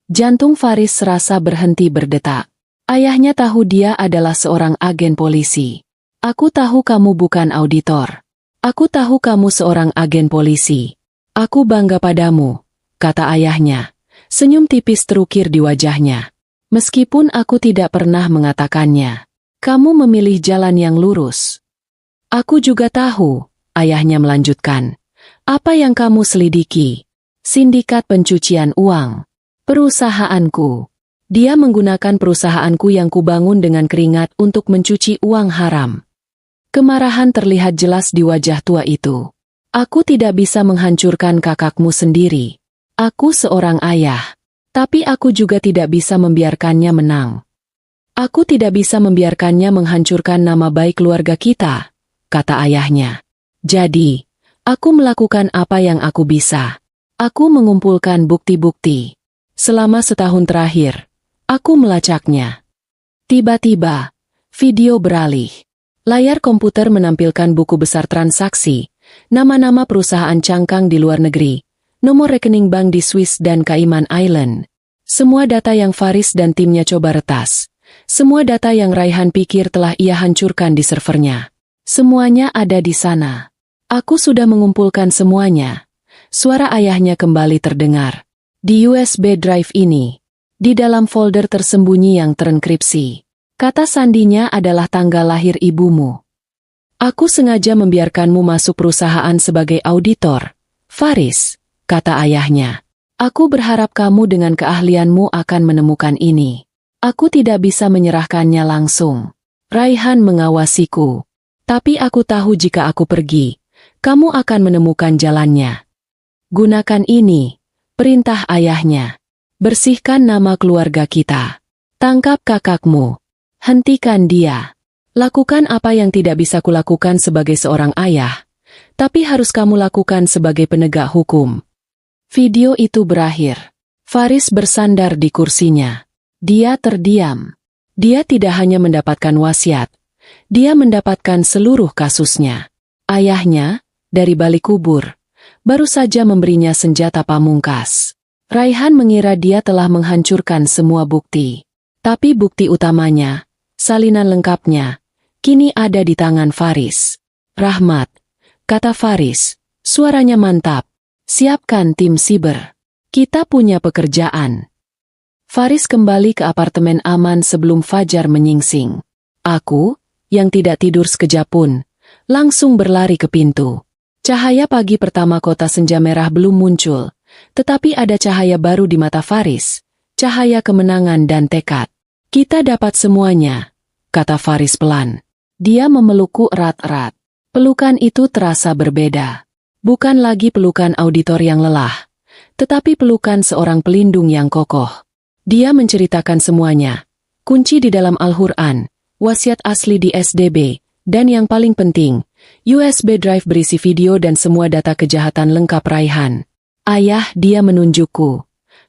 Jantung Faris serasa berhenti berdetak. Ayahnya tahu dia adalah seorang agen polisi. Aku tahu kamu bukan auditor. Aku tahu kamu seorang agen polisi. Aku bangga padamu, kata ayahnya. Senyum tipis terukir di wajahnya. Meskipun aku tidak pernah mengatakannya. Kamu memilih jalan yang lurus. Aku juga tahu, ayahnya melanjutkan. Apa yang kamu selidiki? Sindikat pencucian uang. Perusahaanku. Dia menggunakan perusahaanku yang kubangun dengan keringat untuk mencuci uang haram. Kemarahan terlihat jelas di wajah tua itu. Aku tidak bisa menghancurkan kakakmu sendiri. Aku seorang ayah. Tapi aku juga tidak bisa membiarkannya menang. Aku tidak bisa membiarkannya menghancurkan nama baik keluarga kita, kata ayahnya. Jadi, aku melakukan apa yang aku bisa. Aku mengumpulkan bukti-bukti. Selama setahun terakhir, aku melacaknya. Tiba-tiba, video beralih. Layar komputer menampilkan buku besar transaksi, nama-nama perusahaan cangkang di luar negeri, nomor rekening bank di Swiss dan Cayman Island. Semua data yang Faris dan timnya coba retas. Semua data yang Raihan pikir telah ia hancurkan di servernya. Semuanya ada di sana. Aku sudah mengumpulkan semuanya. Suara ayahnya kembali terdengar. Di USB drive ini, di dalam folder tersembunyi yang terenkripsi. Kata sandinya adalah tanggal lahir ibumu. Aku sengaja membiarkanmu masuk perusahaan sebagai auditor, Faris, kata ayahnya. Aku berharap kamu dengan keahlianmu akan menemukan ini. Aku tidak bisa menyerahkannya langsung. Raihan mengawasiku. Tapi aku tahu jika aku pergi, kamu akan menemukan jalannya. Gunakan ini, perintah ayahnya. Bersihkan nama keluarga kita. Tangkap kakakmu. Hentikan dia. Lakukan apa yang tidak bisa kulakukan sebagai seorang ayah, tapi harus kamu lakukan sebagai penegak hukum. Video itu berakhir. Faris bersandar di kursinya. Dia terdiam. Dia tidak hanya mendapatkan wasiat, dia mendapatkan seluruh kasusnya. Ayahnya, dari balik kubur, baru saja memberinya senjata pamungkas. Raihan mengira dia telah menghancurkan semua bukti. Tapi bukti utamanya, salinan lengkapnya, kini ada di tangan Faris. Rahmat, kata Faris, suaranya mantap. Siapkan tim siber. Kita punya pekerjaan. Faris kembali ke apartemen aman sebelum fajar menyingsing. Aku, yang tidak tidur sekejap pun, langsung berlari ke pintu. Cahaya pagi pertama kota senja merah belum muncul, tetapi ada cahaya baru di mata Faris, cahaya kemenangan dan tekad. Kita dapat semuanya, kata Faris pelan. Dia memelukku erat-erat. Pelukan itu terasa berbeda. Bukan lagi pelukan auditor yang lelah, tetapi pelukan seorang pelindung yang kokoh. Dia menceritakan semuanya. Kunci di dalam Al-Quran, wasiat asli di SDB, dan yang paling penting, USB drive berisi video dan semua data kejahatan lengkap Raihan. Ayah, dia menunjukku.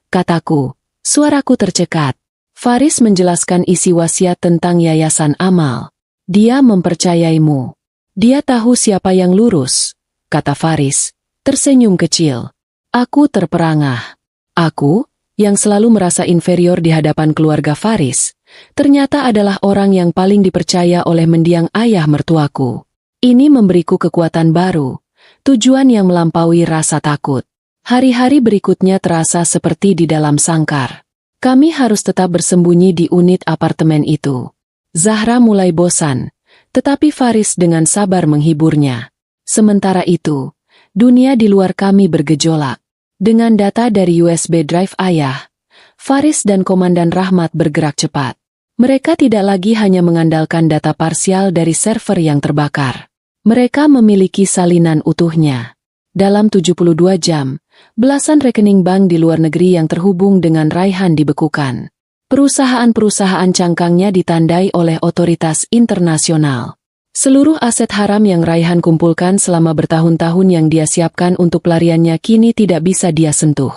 Kataku, suaraku tercekat. Faris menjelaskan isi wasiat tentang yayasan amal. Dia mempercayaimu. Dia tahu siapa yang lurus, kata Faris, tersenyum kecil. Aku terperangah. Aku, yang selalu merasa inferior di hadapan keluarga Faris, ternyata adalah orang yang paling dipercaya oleh mendiang ayah mertuaku. Ini memberiku kekuatan baru, tujuan yang melampaui rasa takut. Hari-hari berikutnya terasa seperti di dalam sangkar. Kami harus tetap bersembunyi di unit apartemen itu. Zahra mulai bosan, tetapi Faris dengan sabar menghiburnya. Sementara itu, dunia di luar kami bergejolak. Dengan data dari USB drive ayah, Faris dan Komandan Rahmat bergerak cepat. Mereka tidak lagi hanya mengandalkan data parsial dari server yang terbakar. Mereka memiliki salinan utuhnya. Dalam 72 jam, belasan rekening bank di luar negeri yang terhubung dengan Raihan dibekukan. Perusahaan-perusahaan cangkangnya ditandai oleh otoritas internasional. Seluruh aset haram yang Raihan kumpulkan selama bertahun-tahun yang dia siapkan untuk pelariannya kini tidak bisa dia sentuh.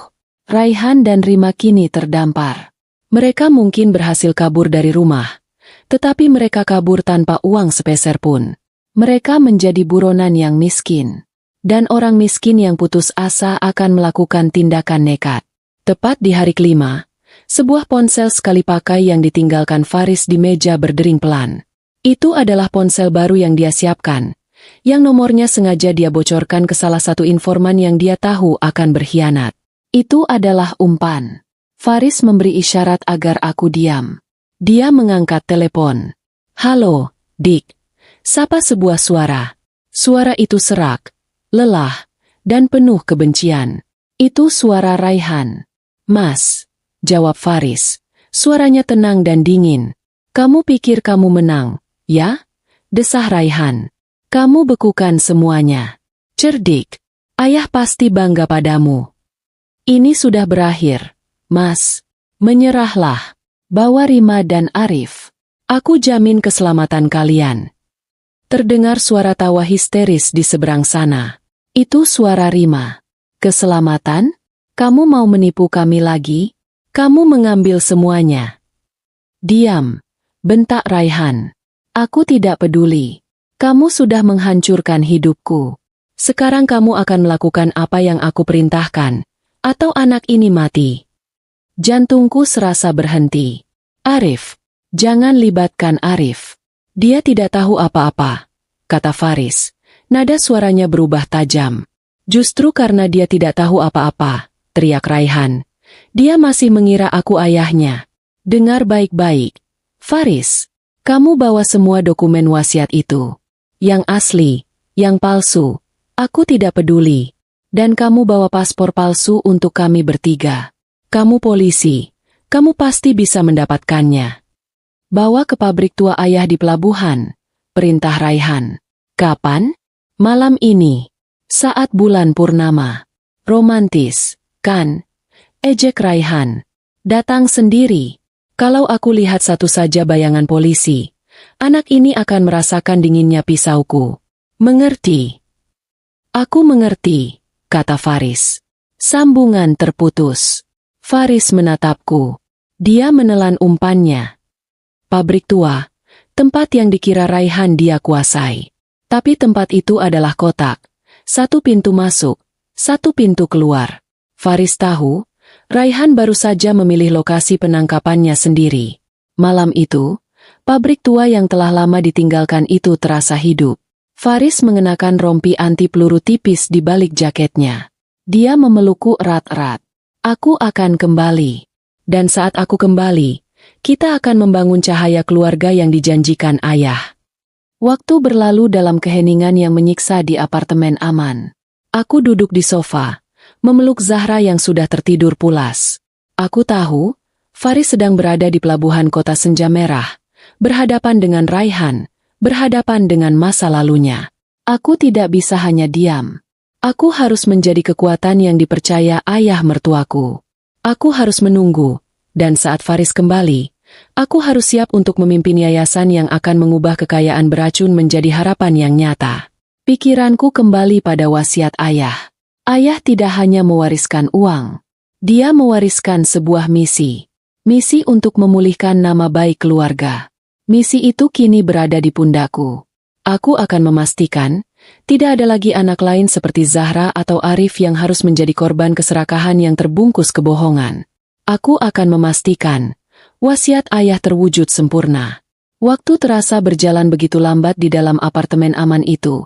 Raihan dan Rima kini terdampar. Mereka mungkin berhasil kabur dari rumah, tetapi mereka kabur tanpa uang sepeser pun. Mereka menjadi buronan yang miskin. Dan orang miskin yang putus asa akan melakukan tindakan nekat. Tepat di hari kelima, sebuah ponsel sekali pakai yang ditinggalkan Faris di meja berdering pelan. Itu adalah ponsel baru yang dia siapkan, yang nomornya sengaja dia bocorkan ke salah satu informan yang dia tahu akan berkhianat. Itu adalah umpan. Faris memberi isyarat agar aku diam. Dia mengangkat telepon. Halo, Dick. Sapa sebuah suara. Suara itu serak, lelah, dan penuh kebencian. Itu suara Raihan. Mas, jawab Faris. Suaranya tenang dan dingin. Kamu pikir kamu menang, ya? Desah Raihan. Kamu bekukan semuanya. Cerdik. Ayah pasti bangga padamu. Ini sudah berakhir, Mas. Menyerahlah. Bawa Rima dan Arif. Aku jamin keselamatan kalian. Terdengar suara tawa histeris di seberang sana. Itu suara Rima. Keselamatan? Kamu mau menipu kami lagi? Kamu mengambil semuanya. Diam, bentak Raihan. Aku tidak peduli. Kamu sudah menghancurkan hidupku. Sekarang kamu akan melakukan apa yang aku perintahkan, atau anak ini mati. Jantungku serasa berhenti. Arif, jangan libatkan Arif. Dia tidak tahu apa-apa, kata Faris. Nada suaranya berubah tajam. Justru karena dia tidak tahu apa-apa, teriak Raihan. Dia masih mengira aku ayahnya. Dengar baik-baik. Faris, kamu bawa semua dokumen wasiat itu. Yang asli, yang palsu, aku tidak peduli. Dan kamu bawa paspor palsu untuk kami bertiga. Kamu polisi, kamu pasti bisa mendapatkannya. Bawa ke pabrik tua ayah di pelabuhan, perintah Raihan. Kapan? Malam ini. Saat bulan purnama. Romantis, kan? Ejek Raihan. Datang sendiri. Kalau aku lihat satu saja bayangan polisi, anak ini akan merasakan dinginnya pisauku. Mengerti? Aku mengerti, kata Faris. Sambungan terputus. Faris menatapku. Dia menelan umpannya. Pabrik tua, tempat yang dikira Raihan dia kuasai. Tapi tempat itu adalah kotak. Satu pintu masuk, satu pintu keluar. Faris tahu, Raihan baru saja memilih lokasi penangkapannya sendiri. Malam itu, pabrik tua yang telah lama ditinggalkan itu terasa hidup. Faris mengenakan rompi anti peluru tipis di balik jaketnya. Dia memelukku erat-erat. Aku akan kembali. Dan saat aku kembali, kita akan membangun cahaya keluarga yang dijanjikan ayah. Waktu berlalu dalam keheningan yang menyiksa di apartemen aman. Aku duduk di sofa, memeluk Zahra yang sudah tertidur pulas. Aku tahu, Faris sedang berada di pelabuhan kota senja merah, berhadapan dengan Raihan, berhadapan dengan masa lalunya. Aku tidak bisa hanya diam. Aku harus menjadi kekuatan yang dipercaya ayah mertuaku. Aku harus menunggu, dan saat Faris kembali, aku harus siap untuk memimpin yayasan yang akan mengubah kekayaan beracun menjadi harapan yang nyata. Pikiranku kembali pada wasiat ayah. Ayah tidak hanya mewariskan uang. Dia mewariskan sebuah misi. Misi untuk memulihkan nama baik keluarga. Misi itu kini berada di pundakku. Aku akan memastikan, tidak ada lagi anak lain seperti Zahra atau Arif yang harus menjadi korban keserakahan yang terbungkus kebohongan. Aku akan memastikan, wasiat ayah terwujud sempurna. Waktu terasa berjalan begitu lambat di dalam apartemen aman itu.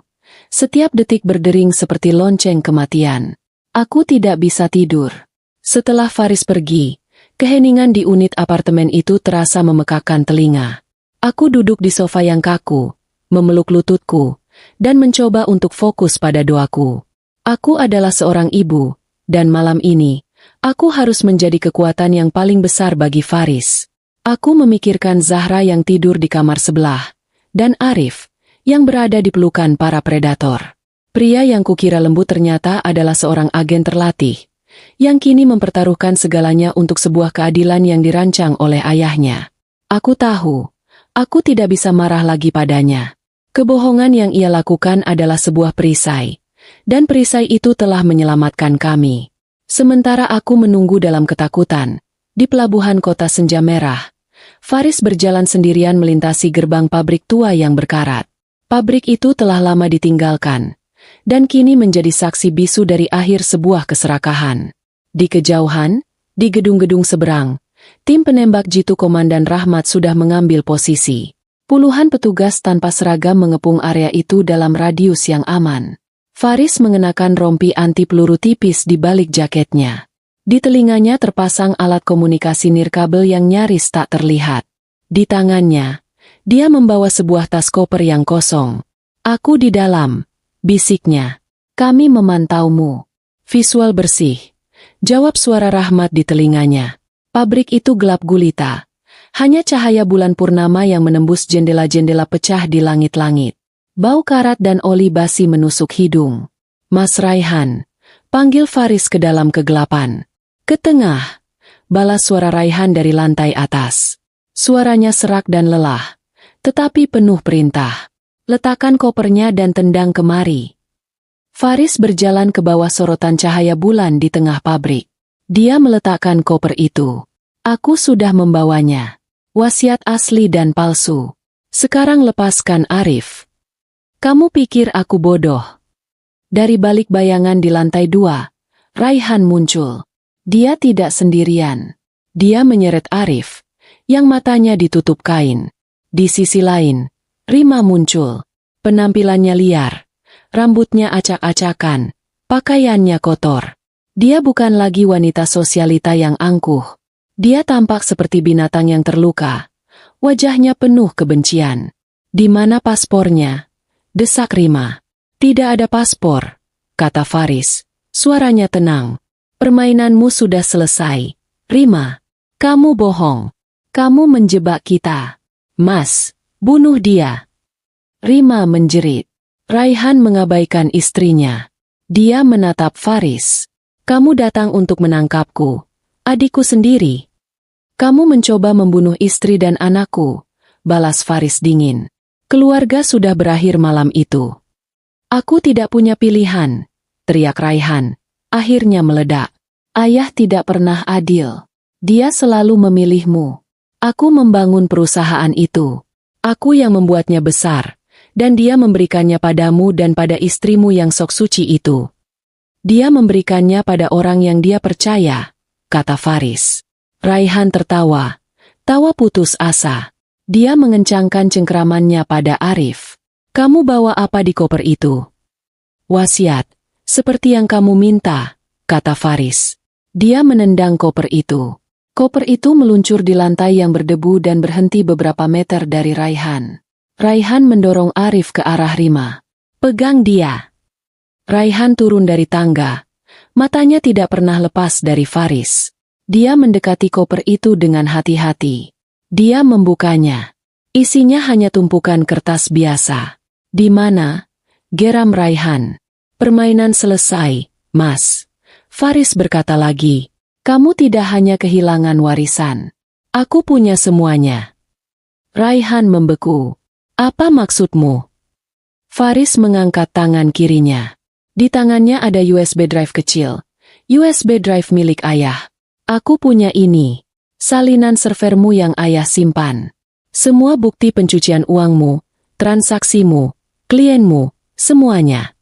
Setiap detik berdering seperti lonceng kematian. Aku tidak bisa tidur. Setelah Faris pergi, keheningan di unit apartemen itu terasa memekakkan telinga. Aku duduk di sofa yang kaku, memeluk lututku, dan mencoba untuk fokus pada doaku. Aku adalah seorang ibu, dan malam ini, aku harus menjadi kekuatan yang paling besar bagi Faris. Aku memikirkan Zahra yang tidur di kamar sebelah, dan Arif, yang berada di pelukan para predator. Pria yang kukira lembut ternyata adalah seorang agen terlatih, yang kini mempertaruhkan segalanya untuk sebuah keadilan yang dirancang oleh ayahnya. Aku tahu, aku tidak bisa marah lagi padanya. Kebohongan yang ia lakukan adalah sebuah perisai, dan perisai itu telah menyelamatkan kami. Sementara aku menunggu dalam ketakutan, di pelabuhan kota senja merah, Faris berjalan sendirian melintasi gerbang pabrik tua yang berkarat. Pabrik itu telah lama ditinggalkan, dan kini menjadi saksi bisu dari akhir sebuah keserakahan. Di kejauhan, di gedung-gedung seberang, tim penembak jitu Komandan Rahmat sudah mengambil posisi. Puluhan petugas tanpa seragam mengepung area itu dalam radius yang aman. Faris mengenakan rompi anti peluru tipis di balik jaketnya. Di telinganya terpasang alat komunikasi nirkabel yang nyaris tak terlihat. Di tangannya, dia membawa sebuah tas koper yang kosong. "Aku di dalam," bisiknya. "Kami memantaumu." "Visual bersih," jawab suara Rahmat di telinganya. Pabrik itu gelap gulita. Hanya cahaya bulan purnama yang menembus jendela-jendela pecah di langit-langit. Bau karat dan oli basi menusuk hidung. "Mas Raihan," panggil Faris ke dalam kegelapan. "Ke tengah," balas suara Raihan dari lantai atas. Suaranya serak dan lelah, tetapi penuh perintah. "Letakkan kopernya dan tendang kemari." Faris berjalan ke bawah sorotan cahaya bulan di tengah pabrik. Dia meletakkan koper itu. "Aku sudah membawanya. Wasiat asli dan palsu. Sekarang lepaskan Arif." "Kamu pikir aku bodoh?" Dari balik bayangan di lantai 2, Raihan muncul. Dia tidak sendirian. Dia menyeret Arif, yang matanya ditutup kain. Di sisi lain, Rima muncul. Penampilannya liar, rambutnya acak-acakan, pakaiannya kotor. Dia bukan lagi wanita sosialita yang angkuh. Dia tampak seperti binatang yang terluka. Wajahnya penuh kebencian. "Di mana paspornya?" desak Rima. "Tidak ada paspor," kata Faris. Suaranya tenang. "Permainanmu sudah selesai, Rima. Kamu bohong. Kamu menjebak kita. Mas, bunuh dia." Rima menjerit. Raihan mengabaikan istrinya. Dia menatap Faris. "Kamu datang untuk menangkapku, adikku sendiri." "Kamu mencoba membunuh istri dan anakku," balas Faris dingin. "Keluarga sudah berakhir malam itu." "Aku tidak punya pilihan," teriak Raihan. Akhirnya meledak. "Ayah tidak pernah adil. Dia selalu memilihmu. Aku membangun perusahaan itu. Aku yang membuatnya besar, dan dia memberikannya padamu dan pada istrimu yang sok suci itu. Dia memberikannya pada orang yang dia percaya, kata Faris. Raihan tertawa. Tawa putus asa. Dia mengencangkan cengkeramannya pada Arif. Kamu bawa apa di koper itu? Wasiat, seperti yang kamu minta, kata Faris. Dia menendang koper itu. Koper itu meluncur di lantai yang berdebu dan berhenti beberapa meter dari Raihan. Raihan mendorong Arif ke arah Rima. Pegang dia. Raihan turun dari tangga. Matanya tidak pernah lepas dari Faris. Dia mendekati koper itu dengan hati-hati. Dia membukanya. Isinya hanya tumpukan kertas biasa. Di mana? Geram Raihan. Permainan selesai, Mas. Faris berkata lagi, kamu tidak hanya kehilangan warisan. Aku punya semuanya. Raihan membeku. Apa maksudmu? Faris mengangkat tangan kirinya. Di tangannya ada USB drive kecil. USB drive milik ayah. Aku punya ini. Salinan servermu yang ayah simpan. Semua bukti pencucian uangmu, transaksimu, klienmu, semuanya.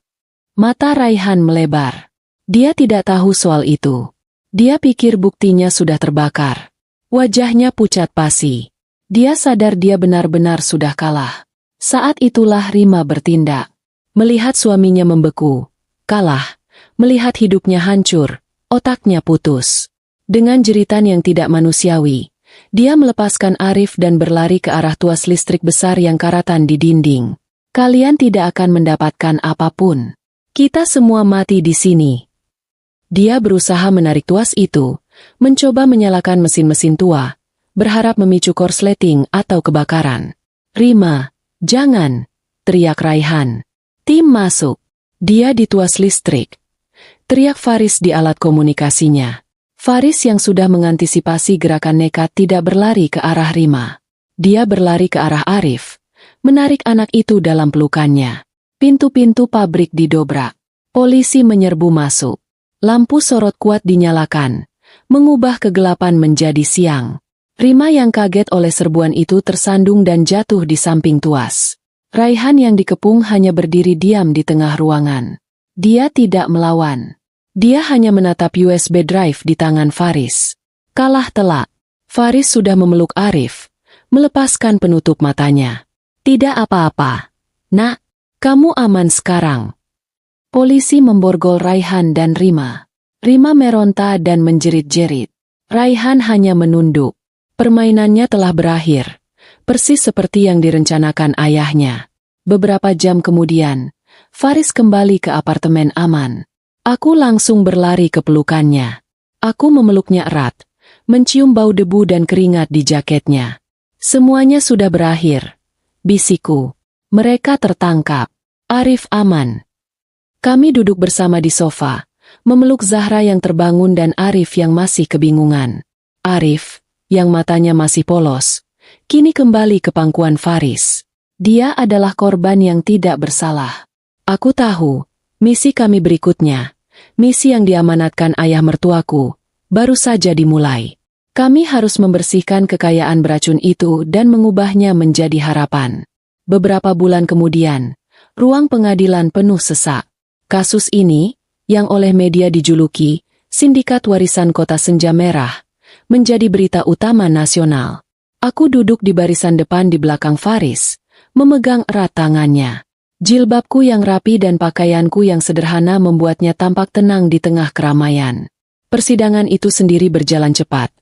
Mata Raihan melebar. Dia tidak tahu soal itu. Dia pikir buktinya sudah terbakar. Wajahnya pucat pasi. Dia sadar dia benar-benar sudah kalah. Saat itulah Rima bertindak. Melihat suaminya membeku, kalah, melihat hidupnya hancur, otaknya putus. Dengan jeritan yang tidak manusiawi, dia melepaskan Arif dan berlari ke arah tuas listrik besar yang karatan di dinding. Kalian tidak akan mendapatkan apapun. Kita semua mati di sini. Dia berusaha menarik tuas itu, mencoba menyalakan mesin-mesin tua, berharap memicu korsleting atau kebakaran. Rima, jangan, teriak Raihan. Tim masuk. Dia di tuas listrik. Teriak Faris di alat komunikasinya. Faris yang sudah mengantisipasi gerakan nekat tidak berlari ke arah Rima. Dia berlari ke arah Arif, menarik anak itu dalam pelukannya. Pintu-pintu pabrik didobrak. Polisi menyerbu masuk. Lampu sorot kuat dinyalakan, mengubah kegelapan menjadi siang. Rima yang kaget oleh serbuan itu tersandung dan jatuh di samping tuas. Raihan yang dikepung hanya berdiri diam di tengah ruangan. Dia tidak melawan. Dia hanya menatap USB drive di tangan Faris. Kalah telak. Faris sudah memeluk Arif, melepaskan penutup matanya. Tidak apa-apa. Nak, kamu aman sekarang. Polisi memborgol Raihan dan Rima. Rima meronta dan menjerit-jerit. Raihan hanya menunduk. Permainannya telah berakhir. Persis seperti yang direncanakan ayahnya. Beberapa jam kemudian, Faris kembali ke apartemen aman. Aku langsung berlari ke pelukannya. Aku memeluknya erat, mencium bau debu dan keringat di jaketnya. Semuanya sudah berakhir. Bisikku. Mereka tertangkap. Arif aman. Kami duduk bersama di sofa, memeluk Zahra yang terbangun dan Arif yang masih kebingungan. Arif, yang matanya masih polos, kini kembali ke pangkuan Faris. Dia adalah korban yang tidak bersalah. Aku tahu, misi kami berikutnya, misi yang diamanatkan ayah mertuaku, baru saja dimulai. Kami harus membersihkan kekayaan beracun itu dan mengubahnya menjadi harapan. Beberapa bulan kemudian, ruang pengadilan penuh sesak. Kasus ini, yang oleh media dijuluki Sindikat Warisan Kota Senja Merah, menjadi berita utama nasional. Aku duduk di barisan depan di belakang Faris, memegang erat tangannya. Jilbabku yang rapi dan pakaianku yang sederhana membuatnya tampak tenang di tengah keramaian. Persidangan itu sendiri berjalan cepat,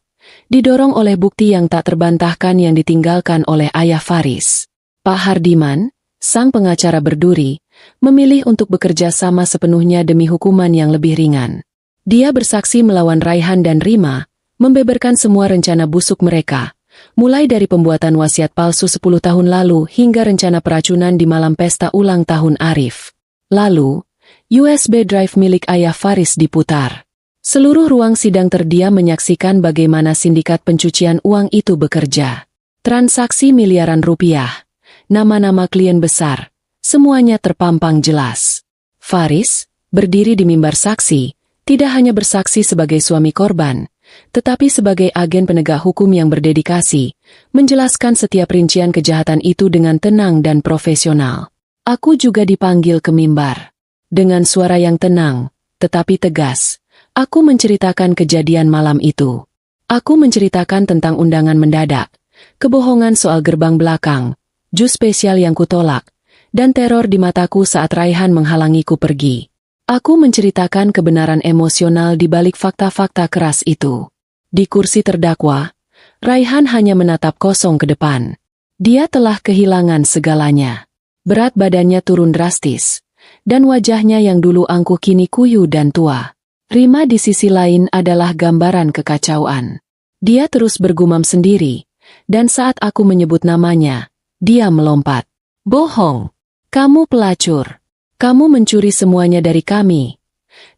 didorong oleh bukti yang tak terbantahkan yang ditinggalkan oleh ayah Faris. Pak Hardiman, sang pengacara berduri, memilih untuk bekerja sama sepenuhnya demi hukuman yang lebih ringan. Dia bersaksi melawan Raihan dan Rima, membeberkan semua rencana busuk mereka, mulai dari pembuatan wasiat palsu 10 tahun lalu hingga rencana peracunan di malam pesta ulang tahun Arif. Lalu, USB drive milik ayah Faris diputar. Seluruh ruang sidang terdiam menyaksikan bagaimana sindikat pencucian uang itu bekerja. Transaksi miliaran rupiah, nama-nama klien besar, semuanya terpampang jelas. Faris, berdiri di mimbar saksi, tidak hanya bersaksi sebagai suami korban, tetapi sebagai agen penegak hukum yang berdedikasi, menjelaskan setiap rincian kejahatan itu dengan tenang dan profesional. Aku juga dipanggil ke mimbar. Dengan suara yang tenang, tetapi tegas, Aku menceritakan kejadian malam itu. Aku menceritakan tentang undangan mendadak, kebohongan soal gerbang belakang, jus spesial yang kutolak, dan teror di mataku saat Raihan menghalangiku pergi. Aku menceritakan kebenaran emosional di balik fakta-fakta keras itu. Di kursi terdakwa, Raihan hanya menatap kosong ke depan. Dia telah kehilangan segalanya. Berat badannya turun drastis, dan wajahnya yang dulu angkuh kini kuyu dan tua. Rima di sisi lain adalah gambaran kekacauan. Dia terus bergumam sendiri, dan saat aku menyebut namanya, dia melompat. "Bohong! Kamu pelacur! Kamu mencuri semuanya dari kami!"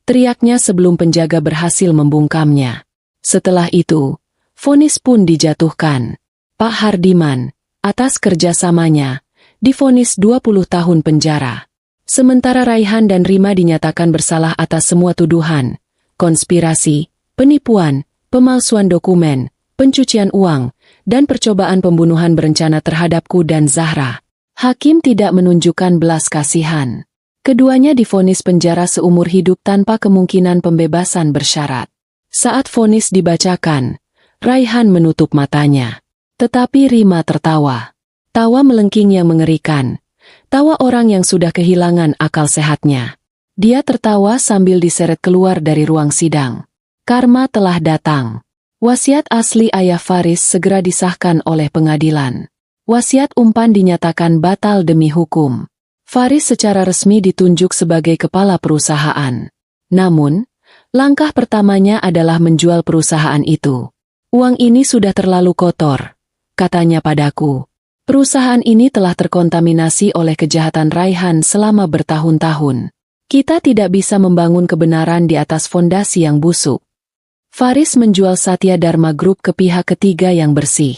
teriaknya sebelum penjaga berhasil membungkamnya. Setelah itu, vonis pun dijatuhkan. Pak Hardiman, atas kerjasamanya, divonis 20 tahun penjara. Sementara Raihan dan Rima dinyatakan bersalah atas semua tuduhan, konspirasi, penipuan, pemalsuan dokumen, pencucian uang, dan percobaan pembunuhan berencana terhadapku dan Zahra. Hakim tidak menunjukkan belas kasihan. Keduanya divonis penjara seumur hidup tanpa kemungkinan pembebasan bersyarat. Saat vonis dibacakan, Raihan menutup matanya. Tetapi Rima tertawa. Tawa melengking yang mengerikan. Tawa orang yang sudah kehilangan akal sehatnya. Dia tertawa sambil diseret keluar dari ruang sidang. Karma telah datang. Wasiat asli ayah Faris segera disahkan oleh pengadilan. Wasiat umpan dinyatakan batal demi hukum. Faris secara resmi ditunjuk sebagai kepala perusahaan. Namun, langkah pertamanya adalah menjual perusahaan itu. "Uang ini sudah terlalu kotor," katanya padaku. "Perusahaan ini telah terkontaminasi oleh kejahatan Raihan selama bertahun-tahun. Kita tidak bisa membangun kebenaran di atas fondasi yang busuk." Faris menjual Satya Dharma Group ke pihak ketiga yang bersih.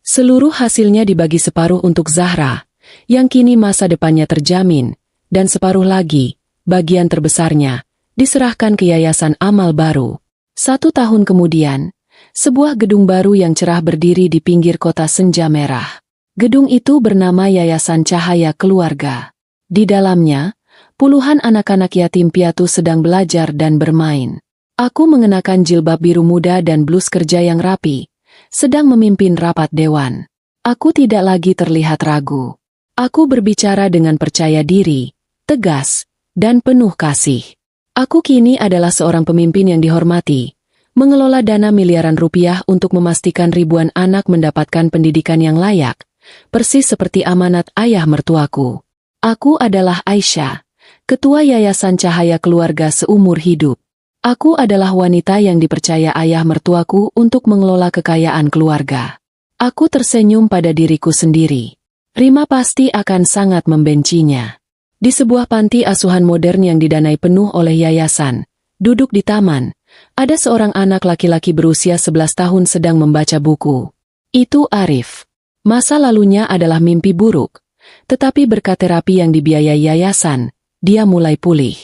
Seluruh hasilnya dibagi separuh untuk Zahra, yang kini masa depannya terjamin, dan separuh lagi, bagian terbesarnya, diserahkan ke Yayasan Amal Baru. 1 tahun kemudian, sebuah gedung baru yang cerah berdiri di pinggir kota senja merah. Gedung itu bernama Yayasan Cahaya Keluarga. Di dalamnya, puluhan anak-anak yatim piatu sedang belajar dan bermain. Aku mengenakan jilbab biru muda dan blus kerja yang rapi, sedang memimpin rapat dewan. Aku tidak lagi terlihat ragu. Aku berbicara dengan percaya diri, tegas, dan penuh kasih. Aku kini adalah seorang pemimpin yang dihormati, mengelola dana miliaran rupiah untuk memastikan ribuan anak mendapatkan pendidikan yang layak, persis seperti amanat ayah mertuaku. Aku adalah Aisyah, ketua Yayasan Cahaya Keluarga seumur hidup. Aku adalah wanita yang dipercaya ayah mertuaku untuk mengelola kekayaan keluarga. Aku tersenyum pada diriku sendiri. Rima pasti akan sangat membencinya. Di sebuah panti asuhan modern yang didanai penuh oleh yayasan, duduk di taman, ada seorang anak laki-laki berusia 11 tahun sedang membaca buku. Itu Arif. Masa lalunya adalah mimpi buruk, tetapi berkat terapi yang dibiayai yayasan, dia mulai pulih.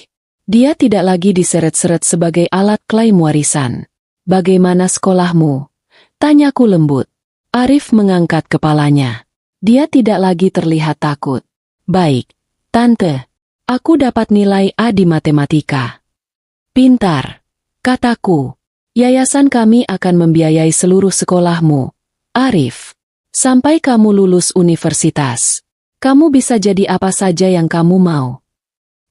Dia tidak lagi diseret-seret sebagai alat klaim warisan. "Bagaimana sekolahmu?" tanyaku lembut. Arif mengangkat kepalanya. Dia tidak lagi terlihat takut. "Baik, Tante. Aku dapat nilai A di matematika." "Pintar," kataku. "Yayasan kami akan membiayai seluruh sekolahmu, Arif. Sampai kamu lulus universitas. Kamu bisa jadi apa saja yang kamu mau."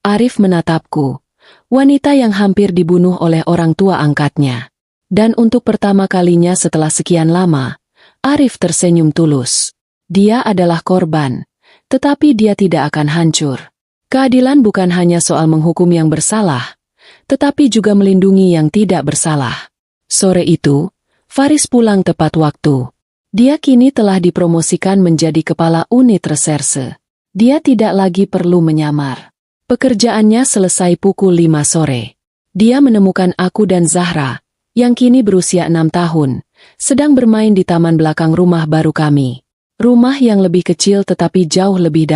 Arif menatapku. Wanita yang hampir dibunuh oleh orang tua angkatnya. Dan untuk pertama kalinya setelah sekian lama, Arif tersenyum tulus. Dia adalah korban, tetapi dia tidak akan hancur. Keadilan bukan hanya soal menghukum yang bersalah, tetapi juga melindungi yang tidak bersalah. Sore itu, Faris pulang tepat waktu. Dia kini telah dipromosikan menjadi kepala unit reserse. Dia tidak lagi perlu menyamar. Pekerjaannya selesai pukul 5 sore. Dia menemukan aku dan Zahra, yang kini berusia 6 tahun, sedang bermain di taman belakang rumah baru kami. Rumah yang lebih kecil tetapi jauh lebih